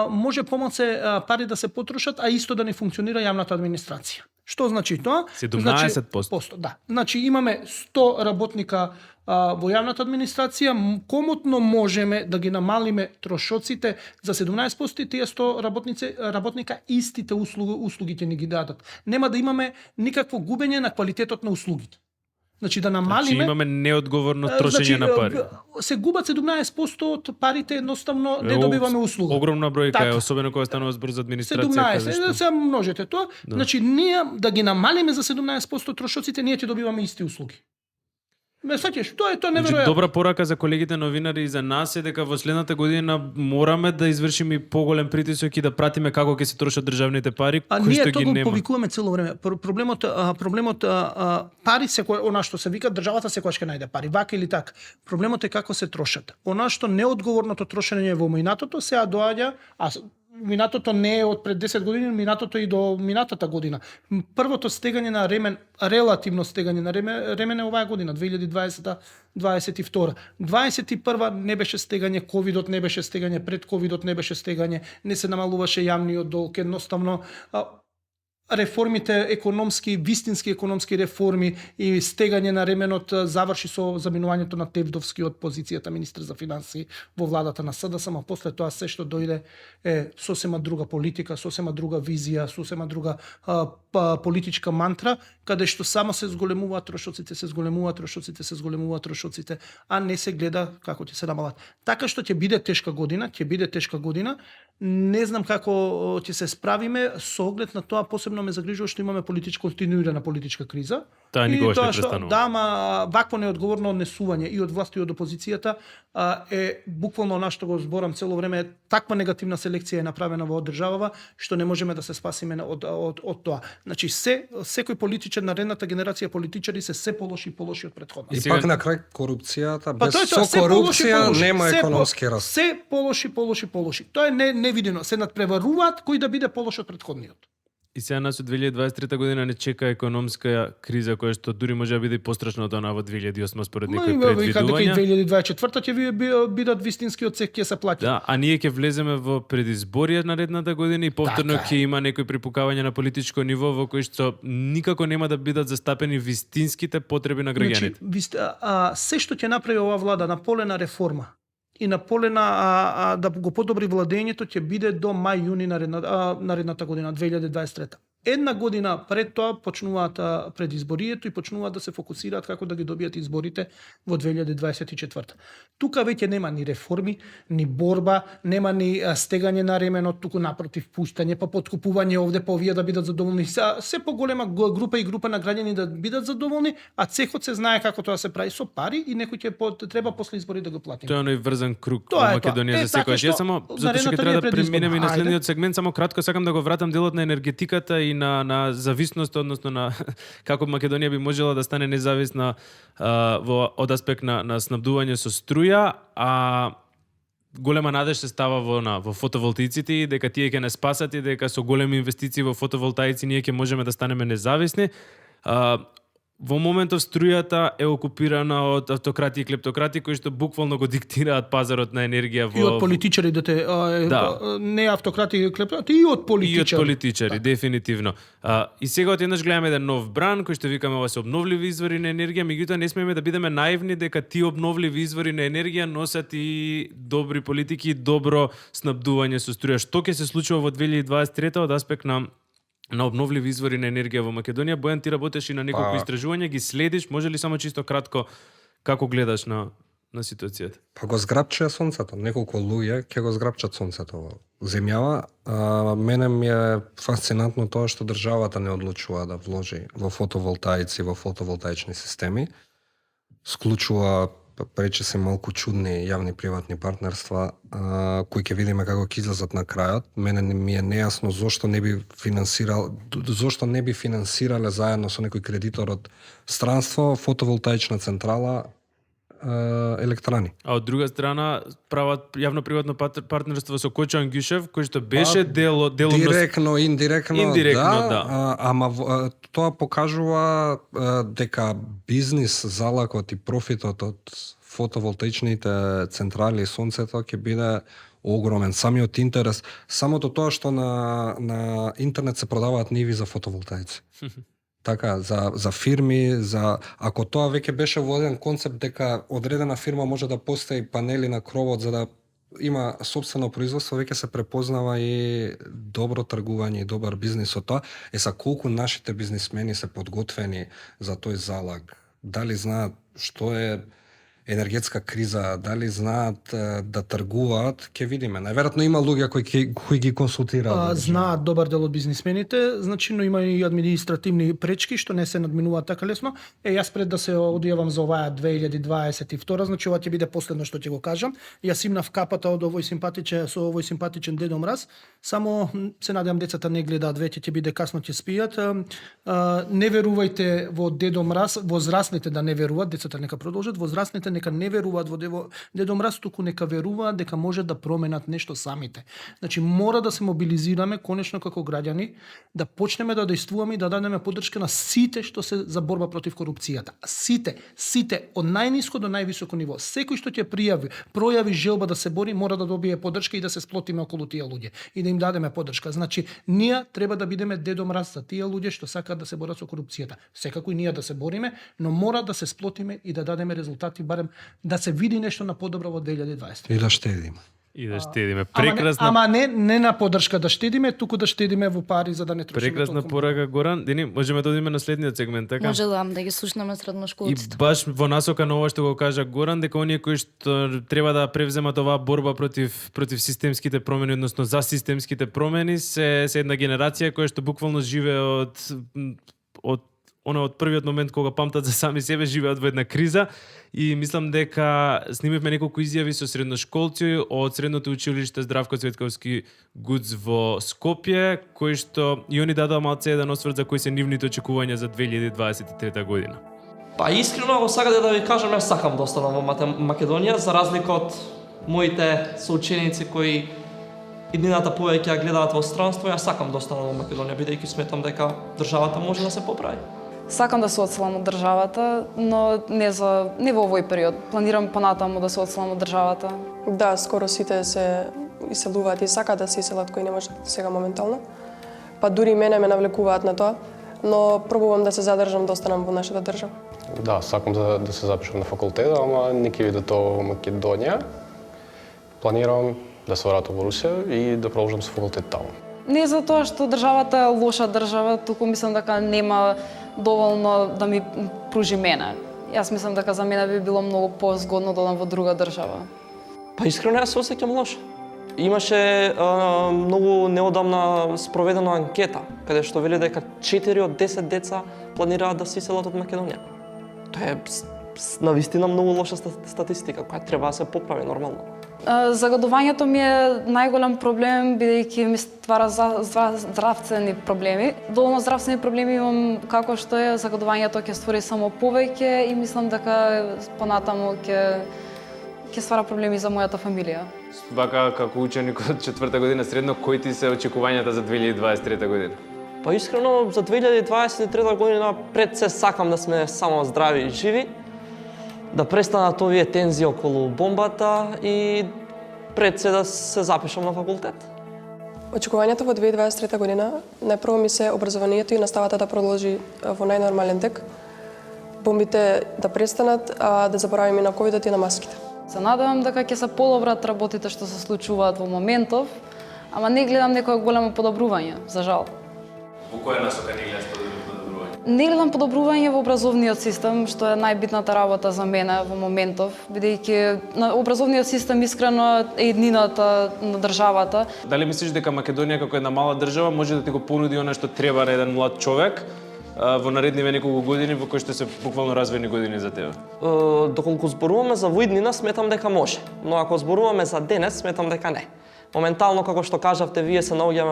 може помалце пари да се потрошат, а исто да не функционира јавната администрација. Што значи тоа? 17%. Да. Значи имаме 100 работника во јавната администрација, комотно можеме да ги намалиме трошоците за 17% и тие 100 работника истите услуги ќе ни ги дадат. Нема да имаме никакво губење на квалитетот на услугите. Значи да намалиме. Значи имаме неодговорно трошење на пари. Се губат 17% од парите, едноставно не добиваме услуга. Огромна бројка е, особено кога станува збор за администрација. 17, се множете тоа. Да. Значи ние да ги намалиме за 17% трошоците, ние ќе добиваме исти услуги. Ме сеќаш, тоа е неверојатно. Добра порака за колегите новинари и за нас е дека во следната година мораме да извршиме поголем притисок и да пратиме како ќе се трошат државните пари, кои што ги нема. Ние тоа го повикуваме цело време. Проблемот пари секој она што се вика државата секогаш ќе најде пари, вака или така. Проблемот е како се трошат. Она што неодговорното трошење во минатото сега доаѓа, минатото не е од пред 10 години, минатото и до минатата година. Првото стегање на ремен, релативно стегање на ремен е оваа година, 2020-22. 21 не беше стегање, ковидот не беше стегање, пред ковидот не беше стегање, не се намалуваше јавниот долг, едноставно реформите економски, вистински економски реформи и стегање на ременот заврши со заминувањето на Тевдовски од позицијата министер за финансии во владата на СДСМ, а после тоа се што дојде е сосема друга политика, сосема друга визија, сосема друга политичка мантра, каде што само се зголемуваат трошоците, а не се гледа како ќе се намалат. Така што ќе биде тешка година, не знам како ќе се справиме со оглед на тоа, посебно ме загрижува што имаме континуирана политичка криза. Тоа И никогаш не тоа што престанува. да, ама вакво неодговорно однесување и од власт и од опозицијата е буквално она што го зборам цело време, таква негативна селекција е направена во државава што не можеме да се спасиме од тоа. Значи секој политичар, наредната генерација политичари се полоши и полоши од претходната. И пак на крај корупцијата, Па без тоа е тоа, со корупција нема се економски раст. Се полоши. Тоа е невидено, се надпреваруваат кој да биде полош од претходниот. И сега нас од 2023 година не чека економска криза која што дури може да биде и пострашна од онаа во 2008 според некои Вика дека предвидувања. и 2024 ќе бидат вистински одсек ќе се плаќа. Да, а ние ќе влеземе во предизборија наредната година и повторно Така е. ќе има некои припукавања на политичко ниво во кои што никако нема да бидат застапени вистинските потреби на граѓаните. Значи, се што ќе направи оваа влада на поле на реформа и на поле на да го подобри владењето ќе биде до мај-јуни наредната година 2023. Една година пред тоа почнуваат предизборието и почнуваат да се фокусираат како да ги добијат изборите во 2024. Тука веќе нема ни реформи, ни борба, нема ни стегање на ременот, туку напротив пуштање, па подкупување овде, па овие да бидат задоволни. Се поголема група на граѓани да бидат задоволни, а цехот се знае како тоа се прави со пари и некој ќе треба после избори да го плати. Тоа е оној врзан круг Тоа во е Македонија тоа. за секој. Јас само затоа што ќе наредната треба ни да е предизборна. преминеме и на Ајде. следниот сегмент, само кратко сакам да го вратам делот на енергетиката и на зависност, односно на како Македонија би можела да стане независна од аспект на снабдување со струја, а голема надеж се става во фотоволтаиците и дека тие ќе не спасат и дека со големи инвестиции во фотоволтаици ние ќе можеме да станеме независни. Во моментов струјата е окупирана од автократи и клептократи кои што буквално го диктираат пазарот на енергија во И од политичари не автократи и клептократи, и од политичари. И од политичари, дефинитивно. И сега одеднаш гледаме еден нов бран кој што викаме ова се обновливи извори на енергија, меѓутоа не смееме да бидеме наивни дека тие обновливи извори на енергија носат и добри политики и добро снабдување со струја. Што ќе се случува во 2023 од аспект на обновливи извори на енергија во Македонија? Бојан, ти работеш и на неколку истражувања, ги следиш, може ли само чисто кратко како гледаш на ситуацијата? Па го зграбче сонцето, неколку луѓе ќе го зграбчат сонцето во земјава. Мене ми е фасцинантно тоа што државата не одлучува да вложи во фотоволтаици, во фотоволтаични системи. Склучува прече се малку чудни јавни приватни партнерства кои ќе видиме како ќе излезат на крајот. Мене ми е нејасно зошто не би финансирале заедно со некој кредитор од странство фотоволтаична централа електрани. А од друга страна прават јавно-приватно партнерство со Кочо Ангјушев, кој што беше дело директно, индиректно, да. Ама тоа покажува дека бизнис залакот и профитот од фотоволтаичните централи и сонцето ќе биде огромен. Самиот интерес, самото тоа што на интернет се продаваат ниви за фотоволтаици. Така, за фирми, ако тоа веќе беше во еден концепт дека одредена фирма може да постави панели на кровот за да има сопствено производство, веќе се препознава и добро тргување и добар бизнис од тоа. Са колку нашите бизнисмени се подготвени за тој залаг? Дали знаат што е енергетска криза, дали знаат да тргуваат, ќе видиме. Најверојатно има луѓе кои ги консултираат. Знаат добар дел од бизнисмените, значи, но има и административни пречки што не се надминуваат така лесно. Јас пред да се одјавам за оваа 2022, значи ова ќе биде последно што ќе го кажам. Јас имнав капата од овој симпатичен Дедо Мраз. Само се надевам децата не гледаат, веќе ќе биде касно ќе спијат. Не верувајте во Дедо Мраз, возрастните да не веруваат, децата нека продолжат, возрастните нека не веруваат во Дедо Мраз, туку нека веруваат дека може да променат нешто самите. Значи мора да се мобилизираме конечно како граѓани, да почнеме да действуваме и да дадеме поддршка на сите што се за борба против корупцијата. Сите од најниско до највисоко ниво. Секој што ќе пројави желба да се бори, мора да добие поддршка и да се сплотиме околу тие луѓе и да им дадеме поддршка. Значи ние треба да бидеме Дедо Мраз за тие луѓе што сакаат да се борат со корупцијата. Секако и ние да се бориме, но мора да се сплотиме и да дадеме резултати, барем да се види нешто на подобро во 2020. И да штедиме. И да штедиме. Прекрасна. Ама не на поддршка да штедиме, туку да штедиме во пари за да не трошиме. Прекрасна порака, Горан. Дени, можеме да одиме на следниот сегмент, така? Може да ги слушнеме средношколците. И баш во насока на ова што го кажа Горан, дека оние кои што треба да превземат оваа борба против системските промени, односно за системските промени, се една генерација која што буквално живее од она од првиот момент кога памтат за сами себе живеат во една криза и мислам дека снимивме неколку изјави со средношколци од средното училиште Здравко Цветковски ГУЦ во Скопје, кои што и они дадоа малце еден осврт за кои се нивните очекувања за 2023 година. Па искрено, ако сакате да ви кажам, јас сакам да останам во Македонија, за разлика од моите соученици кои иднината повеќе ја гледаат во странство, јас сакам да останам во Македонија, бидејќи сметам дека државата може да се поправи. Сакам да се одселам од државата, но не во овој период. Планирам понатаму да се одселам од државата. Да, скоро сите се иселуваат и сакаат да се иселат кои не можат сега моментално. Па дури мене ме навлекуваат на тоа, но пробувам да се задржам да останам во нашата држава. Да, сакам да се запишам на факултет, ама не ќе видам тоа во Македонија. Планирам да се вратам во Русија и да продолжам со факултет таму. Не за тоа што државата е лоша држава, туку мислам дека нема доволно да ми пружи мене. Јас мислам дека за мене би било многу позгодно да одам во друга држава. Па искрено јас се осеќам лошо. Имаше многу неодамна спроведена анкета, каде што вели дека 4 од 10 деца планираат да се иселат од Македонија. Тоа е навистина многу лоша статистика, која треба да се поправи нормално. Загадувањето ми е најголем проблем, бидејќи ми ствара здравствени проблеми. Доволно здравствени проблеми имам како што е загадувањето ќе створи само повеќе и мислам дека понатаму ќе ствара проблеми за мојата фамилија. Вака како ученик од 4-та година средно, кои ти се очекувањата за 2023 година? Па искрено за 2023 година пред се сакам да сме само здрави и живи, да престанат овие тензии околу бомбата и пред се да се запишам на факултет. Очекувањето во 2023 година најпрво ми се образованието и наставата да продолжи во најнормален тек, бомбите да престанат, а да заборавиме и на ковидот и на маските. Се надевам дека ќе се подобрат работите што се случуваат во моментов, ама не гледам некое големо подобрување, за жал. Во која насока не гледаш подобрување? Не гледам подобрување во образовниот систем, што е најбитната работа за мене во моментов, бидејќи на образовниот систем искрено е еднината на државата. Дали мислиш дека Македонија како една мала држава може да ти го понуди она што треба на еден млад човек во наредниве неколку години во кои што се буквално развојни години за тебе? Доколку зборуваме за воиднина, сметам дека може, но ако зборуваме за денес, сметам дека не. Моментално, како што кажавте, вие се наоѓаме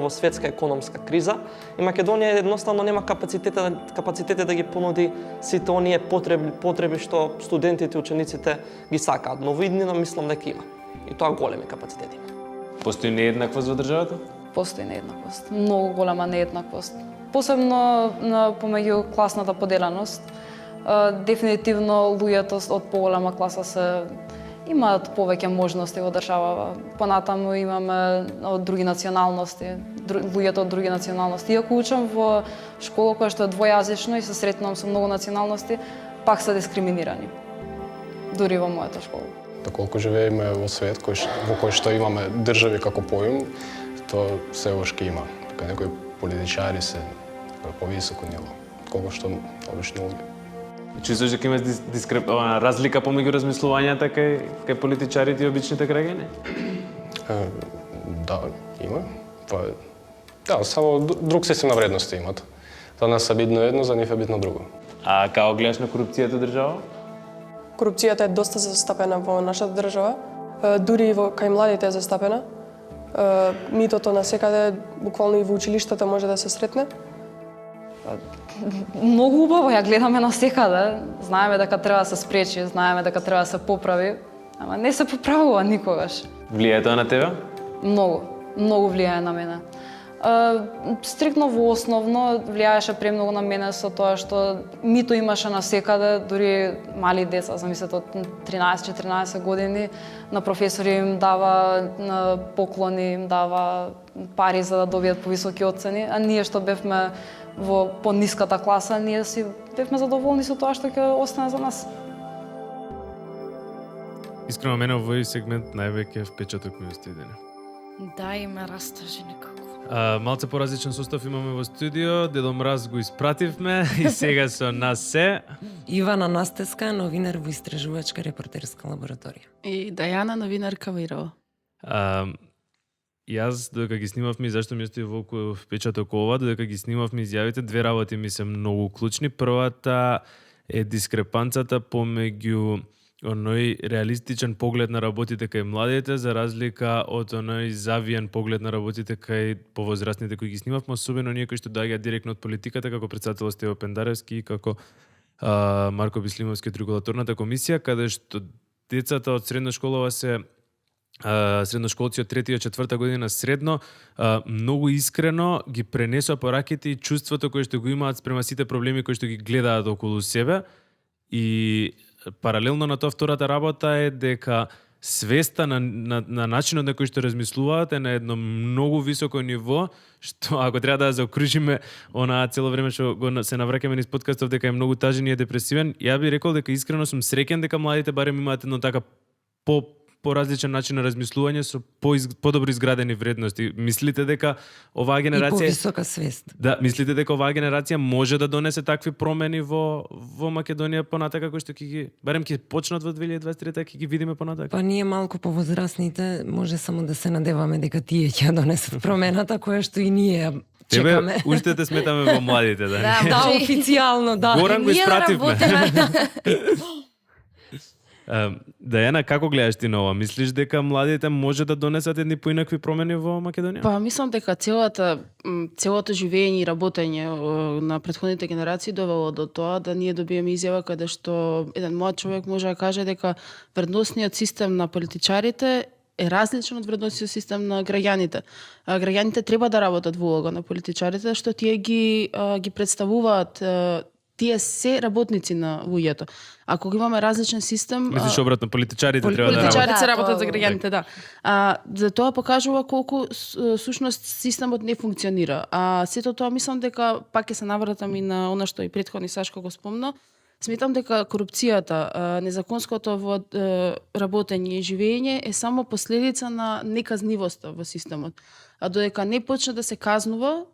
во светска економска криза и Македонија едноставно нема капацитете да ги понуди сите оние потреби што студентите и учениците ги сакаат. Но во иднина мислам дека има. И тоа големи капацитети има. Постои нееднаквост во државата? Постои нееднаквост, многу голема нееднаквост. Посебно помеѓу класната поделеност. Дефинитивно луѓето од поголема класа имаат повеќе можности во држава. Понатаму имаме од други националности, луѓето од други националности. Иако учам во школа која што е двојазична и се сретнувам со многу националности, пак се дискриминирани. Дури во мојата школа. Доколку живееме во свет во кој што имаме држави како поим, тоа се уште има. Дека некои политичари се повисоко ниво, колку што обични луѓе. Чувствуваш дека има разлика помеѓу размислувањата кај политичарите и обичните граѓани? Да, има. Да, само друг систем на вредности имат. За нас е битно едно, за нив е битно друго. А како гледаш на корупцијата држава? Корупцијата е доста застапена во нашата држава, дури и кај младите е застапена. Митото насекаде, буквално и во училиштата може да се сретне. Многу убаво ја гледаме насекаде. Знаеме дека треба да се спречи, знаеме дека треба да се поправи, ама не се поправува никогаш. Влијае тоа на тебе? Многу влијае на мене. Стриктно во основно влијаеше премногу на мене со тоа што мито имаше насекаде, дури мали деца, замислете од 13-14 години, на професори им дава поклони, им дава пари за да добијат повисоки оцени, а ние што бевме во пониската класа, ние си бевме задоволни со тоа што ќе остане за нас. Искрено мене овој сегмент највеќе впечаток ми остави дене. Да, и ме растажи некако. Малце поразличен состав имаме во студио, Дедо Мраз го испративме и сега со нас се Ивана Настеска, новинар во истражувачка репортерска лабораторија. И Дајана, новинарка во ИРО. Јас, додека ги снимавме, зашто ми остави волку впечаток ова, додека ги снимавме изјавите, две работи ми се многу клучни. Првата е дискрепанцата помеѓу оној реалистичен поглед на работите кај младите, за разлика од оној завиен поглед на работите кај повозрастните кои ги снимавме, особено ние кои што доаѓаат директно од политиката, како председател Стево Пендаревски и како Марко Бислимовски од регулаторната комисија, каде што децата од средношколова се средношколци од 3 и 4 година средно, многу искрено ги пренесува пораките и чувството кое што го имаат спрема сите проблеми кои што ги гледаат околу себе. И паралелно на тоа, втората работа е дека свеста на начинот на кој што размислуваат е на едно многу високо ниво, што ако треба да заокружиме она цело време што го се навраќаме низ подкастов дека е многу тажен и е депресивен, ја би рекол дека искрено сум среќен дека младите барем имаат едно така по различен начин на размислување со подобро изградени вредности. Мислите дека оваа генерација и повисока свест. Да, мислите дека оваа генерација може да донесе такви промени во Македонија понатака кои што ги барем ќе почнат во 2023 ќе ги видиме понатака? Па ние малку повозрастните може само да се надеваме дека тие ќе донесат промената која што и ние чекаме. Тебе уште те сметаме во младите, да? Да, официјално, да. Горан го испративме. Дајана, како гледаш ти на ова? Мислиш дека младите може да донесат едни поинакви промени во Македонија? Па мислам дека целото живење и работење на претходните генерации довело до тоа да ние добиеме изјава каде што еден млад човек може да каже дека вредносниот систем на политичарите е различен од вредносниот систем на граѓаните. Граѓаните треба да работат во улога на политичарите, што тие ги представуваат, тие се работници на луѓето. Ако имаме различен систем... Мислиш обратно, политичарите треба да работат? Политичарите се работат за граѓаните, да. За тоа покажува колку сушност системот не функционира. Сето тоа мислам дека, пак ќе се навратам и на она што и претходни Сашко го спомна, сметам дека корупцијата, незаконското во работење и живење е само последица на неказнивоста во системот. А додека не почне да се казнува,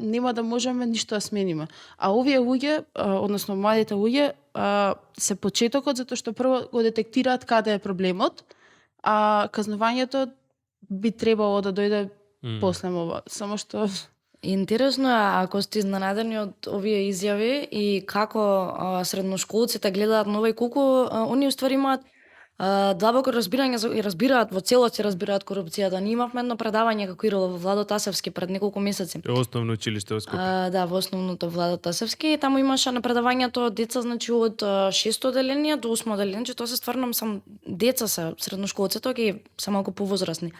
нема да можеме ништо да смениме. А овие луѓе, односно младите луѓе, се почетокот затоа што прво го детектираат каде е проблемот, а казнувањето би требало да дојде после ова. Само што интересно е ако сте изненадени од овие изјави и како средношколците гледаат на ова и колку они уствари имаат длабоко разбирање и разбираат во целост разбираат корупцијата. Ние имавме едно предавање како Ирало во Владо Тасевски пред неколку месеци. Основно училиште во Скопје. Да, во основното Владо Тасевски и таму имаше на предавањето деца, значи од 6-то одделение до 8-то одделение, тоа се стварно сам деца се средношколците, ги се малку повозрасни.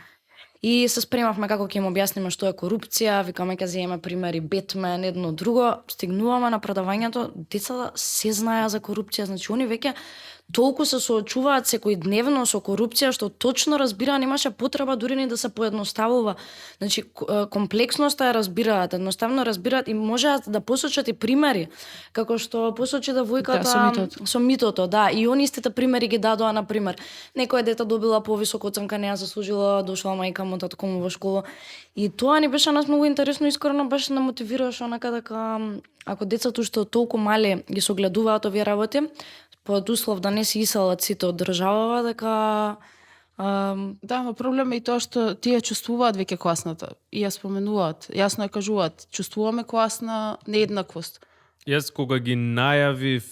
И се спремавме како ќе им објасниме што е корупција, викаме ќе земеме примери Бетмен, едно друго, стигнуваме на предавањето, децата се знаеа за корупција, значи они веќе толку се соочуваат секојдневно со корупција што точно разбираат, немаше потреба дури ни да се поедноставува. Значи комплексноста ја разбираат, едноставно разбираат и можеат да посочат и примери, како што посочи девојката со митото, да, и они истите примери ги дадоа, на пример. Некоја дете добила повисока оценка, не ја заслужила, дошла мајка му, татко му во школа. И тоа ни беше нас многу интересно, искрено беше на мотивираше онака дека ако децата уште толку мали ги согледуваат овие работи, под услов да не се иселат сите од државава, дека... Да, но проблем е и тоа што тие чувствуваат веќе класната и ја споменуваат, јасно ја кажуваат, чувствуваме класна нееднаквост. Јас кога го најавив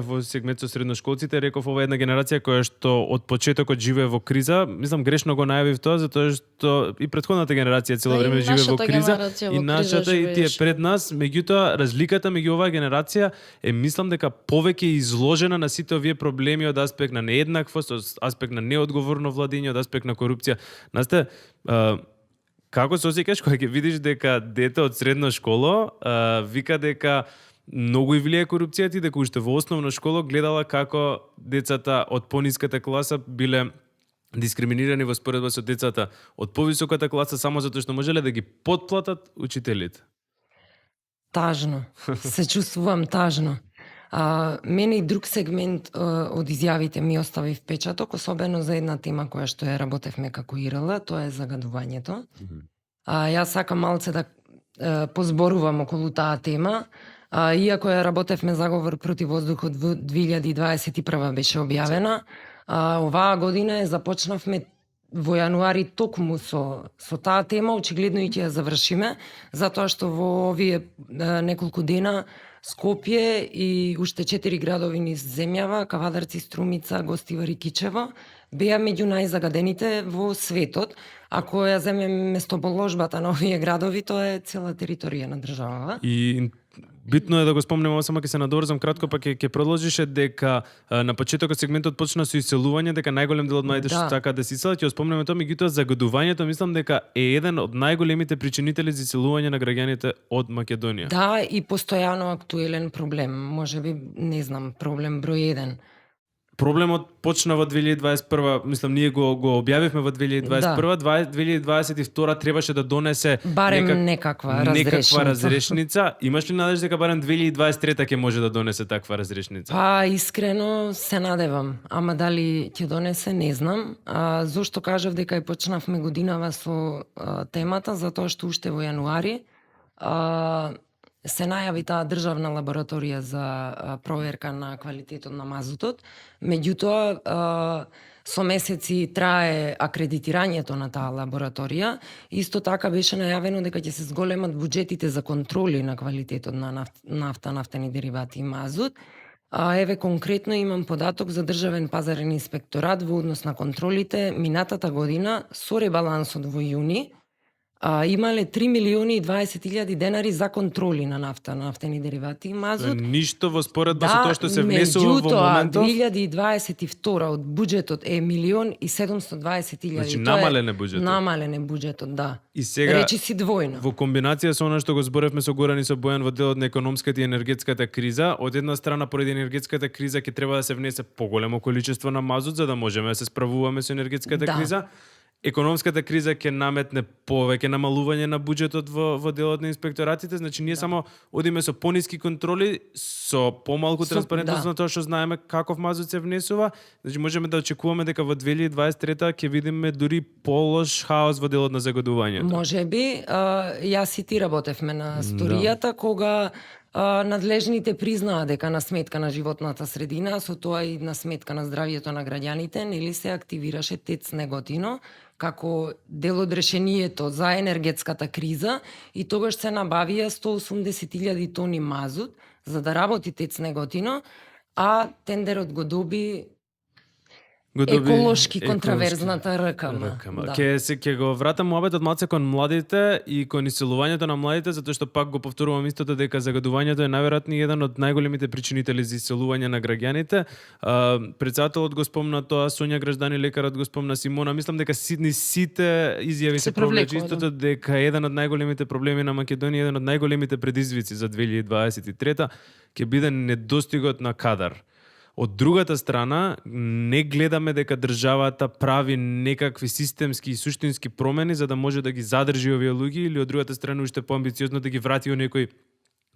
во сегмент со средношколците, реков ова е една генерација која што од почетокот живее во криза. Мислам грешно го најавив тоа затоа што и претходната генерација цело време живее во криза и нашата и тие пред нас, меѓутоа разликата меѓу оваа генерација е мислам дека повеќе изложена на сите овие проблеми од аспект на нееднаквост, од аспект на неодговорно владење, од аспект на корупција. Насте како се осеќаш кога ќе видиш дека дете од средна школа вика дека многу и влијае корупцијата и дека уште во основна школа гледала како децата од пониската класа биле дискриминирани во споредба со децата од повисоката класа само затоа што можеле да ги потплатат учителите? Тажно. Се чувствувам тажно. Мене и друг сегмент од изјавите ми остави впечаток, особено за една тема која што ја работевме како ИРЛ, тоа е загадувањето. Јас сакам малце да позборувам околу таа тема, иако ја работевме заговор против воздухот во 2021 беше објавена, оваа година започнавме во јануари токму со таа тема очигледно и ќе ја завршиме, затоа што во овие неколку дена Скопје и уште 4 градови низ земјава, Кавадарци, Струмица, Гостивар и Кичево, беа меѓу најзагадените во светот. Ако ја земеме местоболожбата на овие градови, тоа е цела територија на државава. И битно е да го спомнеме, само ќе се надорзам кратко, па ќе продолжише дека на почетокот сегментот почна со иселување, дека најголем дел од младите што сакаат да се иселат, ќе спомнеме тоа, меѓутоа загадувањето мислам дека е еден од најголемите причинители за иселување на граѓаните од Македонија. Да, и постојано актуелен проблем, можеби, не знам, проблем број 1. Проблемот почна во 2021, мислам ние го објавивме во 2021, 2022 требаше да донесе барем некаква разрешница. Имаш ли надеж дека барем 2023 ќе може да донесе таква разрешница? Па искрено се надевам, ама дали ќе донесе не знам. Зошто кажав дека и почнавме годинава со темата, затоа што уште во јануари се најави таа државна лабораторија за проверка на квалитетот на мазутот. Меѓутоа, со месеци трае акредитирањето на таа лабораторија. Исто така беше најавено дека ќе се зголемат буџетите за контроли на квалитетот на нафта, нафтени деривати и мазут. Еве конкретно имам податок за државен пазарен инспекторат во однос на контролите минатата година со ребалансот во јуни. Имале 3 милиони и 20.000 денари за контроли на нафта, нафтени деривати и мазут. Ништо во споредба со тоа што се внесува во моментов. 2022 од буџетот е 1.720.000. Значи намален е буџетот. Намален е буџетот, да. И сега речи си двојно. Во комбинација со она што го зборевме со Горан и со Бојан во делот на економската и енергетската криза, од една страна поради енергетската криза ќе треба да се внесе поголемо количество на мазут за да можеме да се справуваме со енергетската криза. Економската криза ќе наметне повеќе намалување на буџетот во делот на инспекторатите, значи ние само одиме со пониски контроли, со помалку транспарентност на тоа што знаеме каков мазут се внесува, значи можеме да очекуваме дека во 2023 ќе видиме дури полош хаос во делот на загадувањето. Можеби, јас и ти работевме на сторијата кога надлежните признаа дека на сметка на животната средина, со тоа и на сметка на здравието на граѓаните, нели се активираше ТЕЦ Неготино како дел од решението за енергетската криза и тогаш се набавија 180.000 тони мазут за да работи ТЕЦ Неготино, а тендерот го доби еколошки контраверзната РКМ. Да. Ќе го вратам муабетот малце кон младите и кон иселувањето на младите, затоа што пак го повторувам истото дека загадувањето е најверојатно еден од најголемите причинители за иселување на граѓаните. Претседателот го спомна тоа, Сонја Граждани, лекарот го спомна, Симона, мислам дека сите изјави се провлече истото дека еден од најголемите проблеми на Македонија, еден од најголемите предизвици за 2023 ќе биде недостигот на кадар. Од другата страна, не гледаме дека државата прави некакви системски и суштински промени за да може да ги задржи овие луѓе или од другата страна уште поамбициозно да ги врати оние кои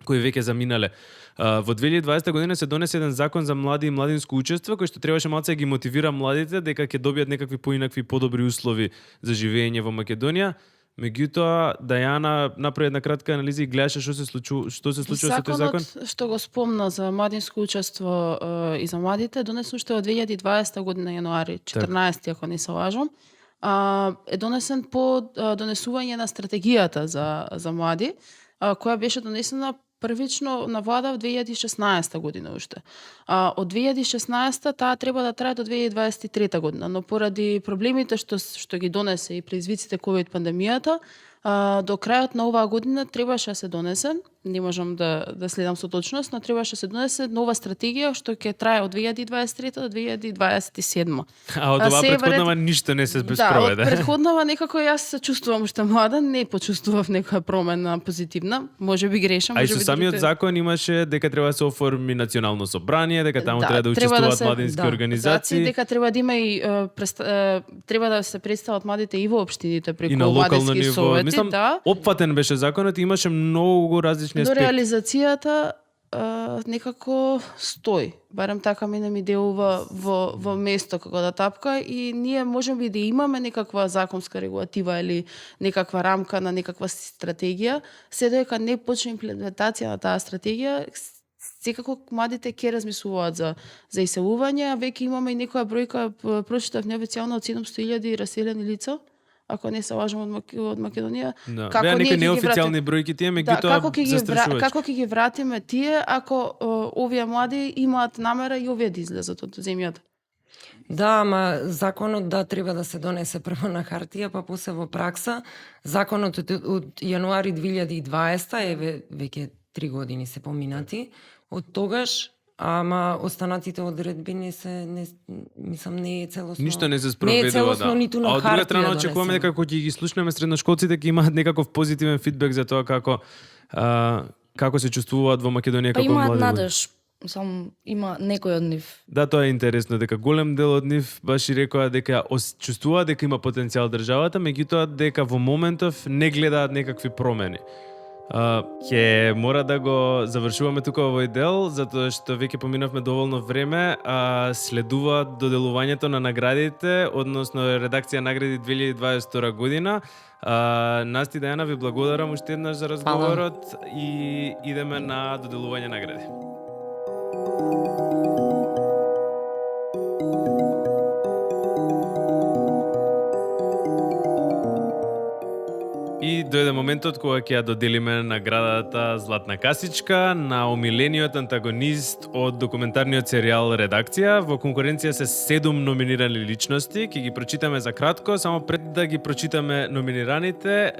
веќе заминале. Во 2020 година се донесе еден закон за млади и младинско учество кој што требаше малце да ги мотивира младите дека ќе добијат некакви поинакви подобри услови за живење во Македонија. Меѓутоа, Дајана направи една кратка анализа и гледаше што се случува со тој закон. Законот што го спомна за младинско учество и за младите донесен уште од 2020 година јануари 14 ако не се лажам. Е донесен по донесување на стратегијата за млади, која беше донесена првично на влада во 2016 година уште. Од 2016 таа треба да трае до 2023 година, но поради проблемите што ги донесе и предизвиците ковид пандемијата, до крајот на оваа година требаше да се донесе, не можам да следам со точност, но требаше да се донесе нова стратегија што ќе трае од 2023 до 2027. А од оваа претходнава ништо не се спроведе. Да, од претходнава некако јас се чувствувам уште млада, не почувствував некоја промена позитивна, можеби грешам, можеби. А и со самиот закон имаше дека треба да се оформи национално собрание, дека таму треба да учествуваат младински организации, дека треба да има и треба да се представат младите и во општините преку младински совети. Мислам, опфатен беше законот и имаше многу различни аспекти. До реализацијата некако стои. Барем така мене ми делува во место како да тапка и ние можеме да имаме некаква законска регулатива или некаква рамка на некаква стратегија, се додека не почне имплементација на таа стратегија, секако младите ќе размислуваат за иселување, а веќе имаме и некоја бројка, прочитав неофицијално, од 700.000 раселени лица, ако не се лажам, од Македонија. Да. Беа некои неофицијални бројки тие, меѓутоа застрашувачки. Како ќе ги вратиме тие ако овие млади имаат намера и овие да излезат од земјата? Да, ама законот треба да се донесе прво на хартија, па после во пракса. Законот од јануари 2020 е веќе 3 години се поминати. Од тогаш, ама останатите одредби мислам не е целосно. Ништо не се спроведува, не е целосно, да. ниту на хартија. А од друга страна донесено. очекуваме дека кога ќе ги слушнеме средношколците ќе имаат некаков позитивен фидбек за тоа како се чувствуваат во Македонија како млади. Па имаат луѓе. надеж. Само има некој од нив. Да, тоа е интересно, дека голем дел од нив баш и рекоа дека чувствуваат дека има потенцијал државата, меѓутоа дека во моментов не гледаат некакви промени. Ќе мора да го завршуваме тука овој дел, затоа што веќе поминавме доволно време, следува доделувањето на наградите, односно редакција награди 2022 година. Насти Дајана, ви благодарам уште еднаш за разговорот и идеме на доделување награди. И дојде моментот кога ќе ја доделиме наградата Златна касичка на омилениот антагонист од документарниот серијал Редакција. Во конкуренција се 7 номинирани личности, ќе ги прочитаме за кратко, само пред да ги прочитаме номинираните,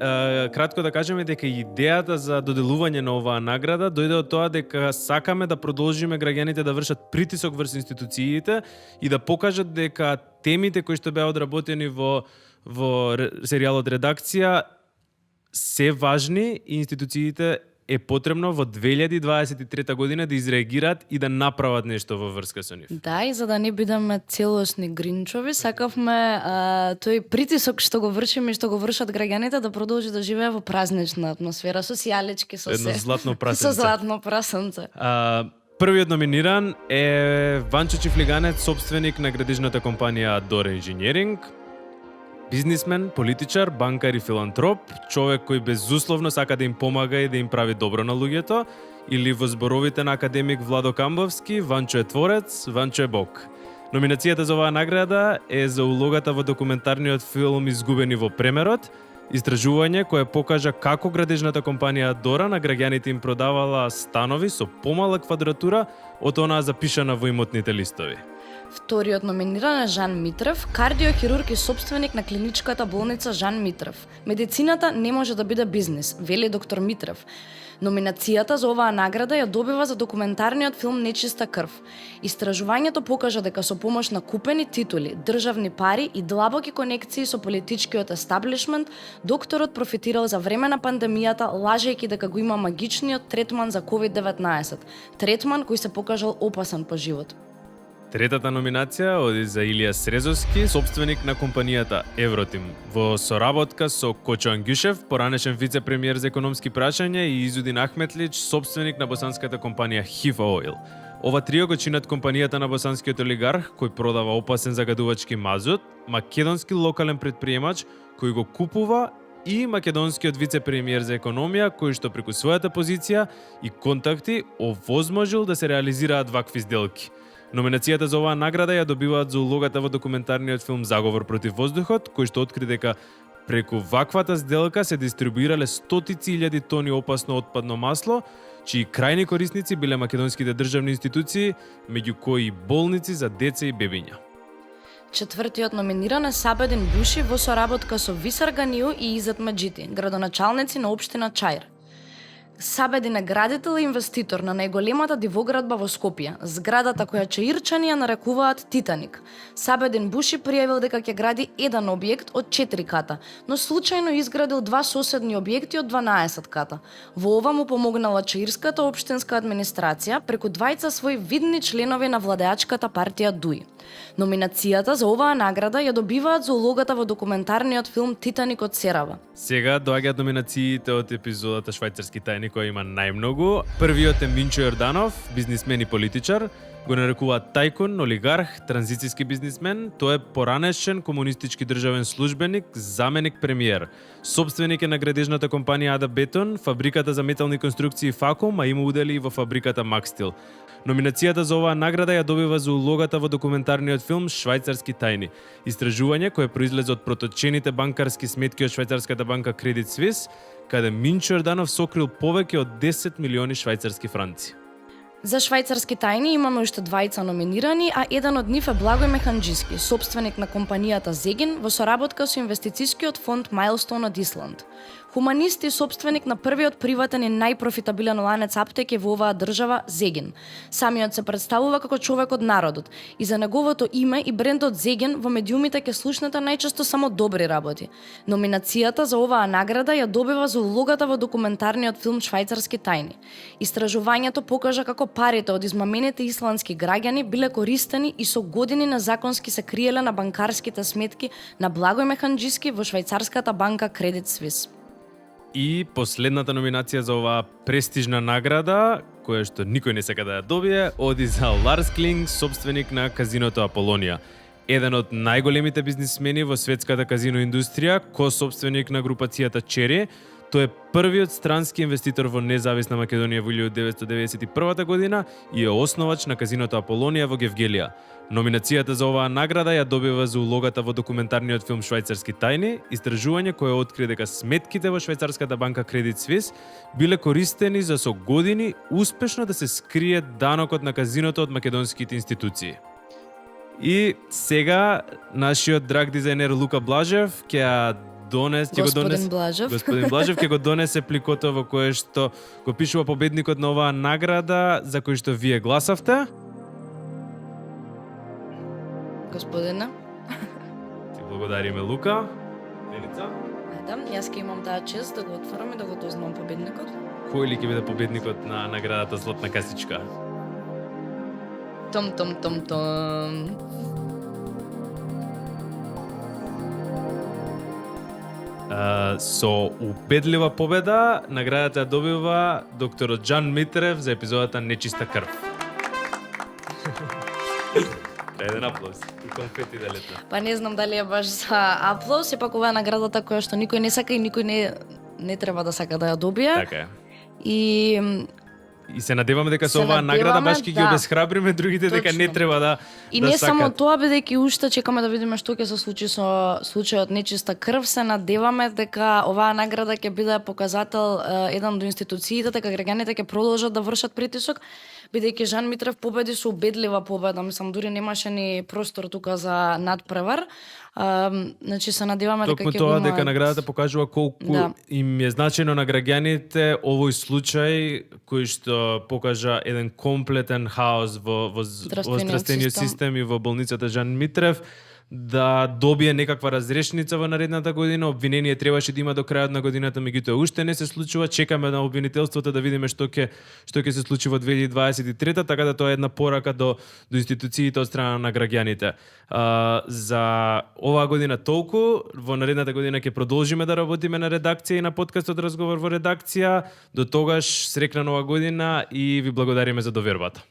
кратко да кажеме дека идејата за доделување на оваа награда дојде од тоа дека сакаме да продолжиме граѓаните да вршат притисок врз институциите и да покажат дека темите кои што беа одработени во серијалот Редакција се важни и институциите е потребно во 2023 година да изреагираат и да направат нешто во врска со нив. Да, и за да не бидеме целосни гринчови, сакавме тој притисок што го вршиме и што го вршат граѓаните да продолжи да живее во празнична атмосфера, со сијалечки, со се. Едно златно прасенце. Со златно прасенце. Првиот номиниран е Ванчо Чифлиганец, собственик на градежната компанија Dora Engineering. Бизнисмен, политичар, банкар и филантроп, човек кој безусловно сака да им помага и да им прави добро на луѓето, или во зборовите на академик Владо Камбовски, Ванчо е творец, Ванчо е бог. Номинацијата за оваа награда е за улогата во документарниот филм Изгубени во премерот, истражување кое покажа како градежната компанија Dora на граѓаните им продавала станови со помала квадратура од онаа запишана во имотните листови. Вториот номиниран е Жан Митрев, кардиохирург и собственик на клиничката болница Жан Митрев. Медицината не може да биде бизнис, вели доктор Митрев. Номинацијата за оваа награда ја добива за документарниот филм Нечиста крв. Истражувањето покажа дека со помош на купени титули, државни пари и длабоки конекции со политичкиот естаблишмент, докторот профитирал за време на пандемијата, лажејќи дека го има магичниот третман за COVID-19. Третман кој се покажал опасен по живот. Третата номинација оди за Илија Срезовски, собственик на компанијата Евротим, во соработка со Кочо Ангјушев, поранешен вице-премиер за економски прашања, и Изудин Ахметлич, собственик на босанската компанија Hifa Oil. Ова трио го чинат компанијата на босанскиот олигарх кој продава опасен загадувачки мазут, македонски локален предприемач кој го купува и македонскиот вице-премиер за економија кој што преку својата позиција и контакти овозможил да се реализираат вакви сделки. Номинацијата за оваа награда ја добиваат за улогата во документарниот филм Заговор против воздухот, кој што откри дека преку ваквата сделка се дистрибуирале стотици илјади тони опасно отпадно масло, чии крајни корисници биле македонските државни институции, меѓу кои и болници за деца и бебиња. Четвртиот номиниран е Сабедин Буши во соработка со Висар Ганију и Изет Маџити, градоначалници на општина Чаир. Сабедин е градител и инвеститор на најголемата дивоградба во Скопје, зградата која чаирчани ја нарекуваат Титаник. Сабедин Буши пријавил дека ќе гради еден објект од 4 ката, но случајно изградил 2 соседни објекти од 12 ката. Во ова му помогнала чаирската општинска администрација преку двајца своји видни членови на владеачката партија ДУИ. Номинацијата за оваа награда ја добиваат за улогата во документарниот филм Титаник од Серава. Сега доаѓаат номинациите од епизодата Швајцарски тајни која има најмногу. Првиот е Минчо Јорданов, бизнисмен и политичар. го нарекуваат тајкун, олигарх, транзицијски бизнисмен. Тој е поранешен комунистички државен службеник, заменик премиер. Собственик е на градежната компанија Ада Бетон, фабриката за метални конструкции Факом, а има удели и во фабриката Макстил. Номинацијата за оваа награда ја добива за улогата во документарниот филм Швајцарски тајни. Истражување кое произлезе од проточените банкарски сметки од швајцарската банка Credit Suisse, каде Минчо Јорданов сокрил повеќе од 10 милиони швајцарски франци. За Швајцарски тајни имаме уште двајца номинирани, а еден од нив е Благој Механџиски, собственик на компанијата Зегин, во соработка со инвестицијскиот фонд Milestone од Исланд. Хуманист и собственик на првиот приватен и најпрофитабилен ланец аптеки во оваа држава Зегин. Самиот се представува како човек од народот и за неговото име и брендот Зегин во медиумите ќе слушнете најчесто само добри работи. Номинацијата за оваа награда ја добива за улогата во документарниот филм Швајцарски тајни. Истражувањето покажа како парите од измамените исландски граѓани биле користени и со години незаконски се криеле на банкарските сметки на Благој Механџиски во швајцарската банка Credit Suisse. И последната номинација за оваа престижна награда, која што никој не сака да ја добие, оди за Ларс Клинг, собственик на казиното Аполонија. Еден од најголемите бизнисмени во светската казино индустрија, ко-собственик на групацијата Чери. Тој е првиот странски инвеститор во независна Македонија во 1991 година и е основач на казиното Аполонија во Гевгелија. Номинацијата за оваа награда ја добива за улогата во документарниот филм Швајцарски тајни, истражување кое откри дека сметките во швајцарската банка Credit Suisse биле користени за со години успешно да се скрие данокот на казиното од македонските институции. И сега нашиот драг дизајнер Лука Блажев ќе Господин Блажев ќе го донесе пликото во кое што го пишува победникот на оваа награда за кој што вие гласавте. Господина. Ти благодариме, Лука. Леница? Да, јас ќе имам таа чест да го отворам и да го дознам победникот. Кој ли ќе биде победникот на наградата Златна касичка? Том. Со убедлива победа, наградата ја добива докторот Џан Митрев за епизодата Нечиста крв. Еден аплауз и конфети да летна. Па не знам дали е баш за аплауз, сепак ова е наградата која што никој не сака и никој не треба да сака да ја добие. Така е. И се надеваме дека со оваа награда баш ќе ги обесхрабриме другите дека не треба да И не само тоа, бидејќи уште чекаме да видиме што ќе се случи со случајот Нечиста крв, се надеваме дека оваа награда ќе биде показател еден до институциите, дека граѓаните ќе продолжат да вршат притисок, бидејќи Жан Митрев победи со убедлива победа, мислам дури немаше ни простор тука за надпревар. Значи се надеваме дека ќе тоа дека наградата покажува колку им е значајно на граѓаните овој случај кој што покажа еден комплетен хаос во здравствениот систем и во болницата Жан Митрев, да добие некаква разрешница во наредната година. Обвинение требаше да има до крајот на годината, меѓутоа уште не се случува. Чекаме на обвинителството да видиме што ќе се случи во 2023, така да тоа е една порака до институциите од страна на граѓаните. За оваа година толку, во наредната година ќе продолжиме да работиме на редакција и на подкастот Разговор во редакција. До тогаш среќна нова година и ви благодариме за довербата.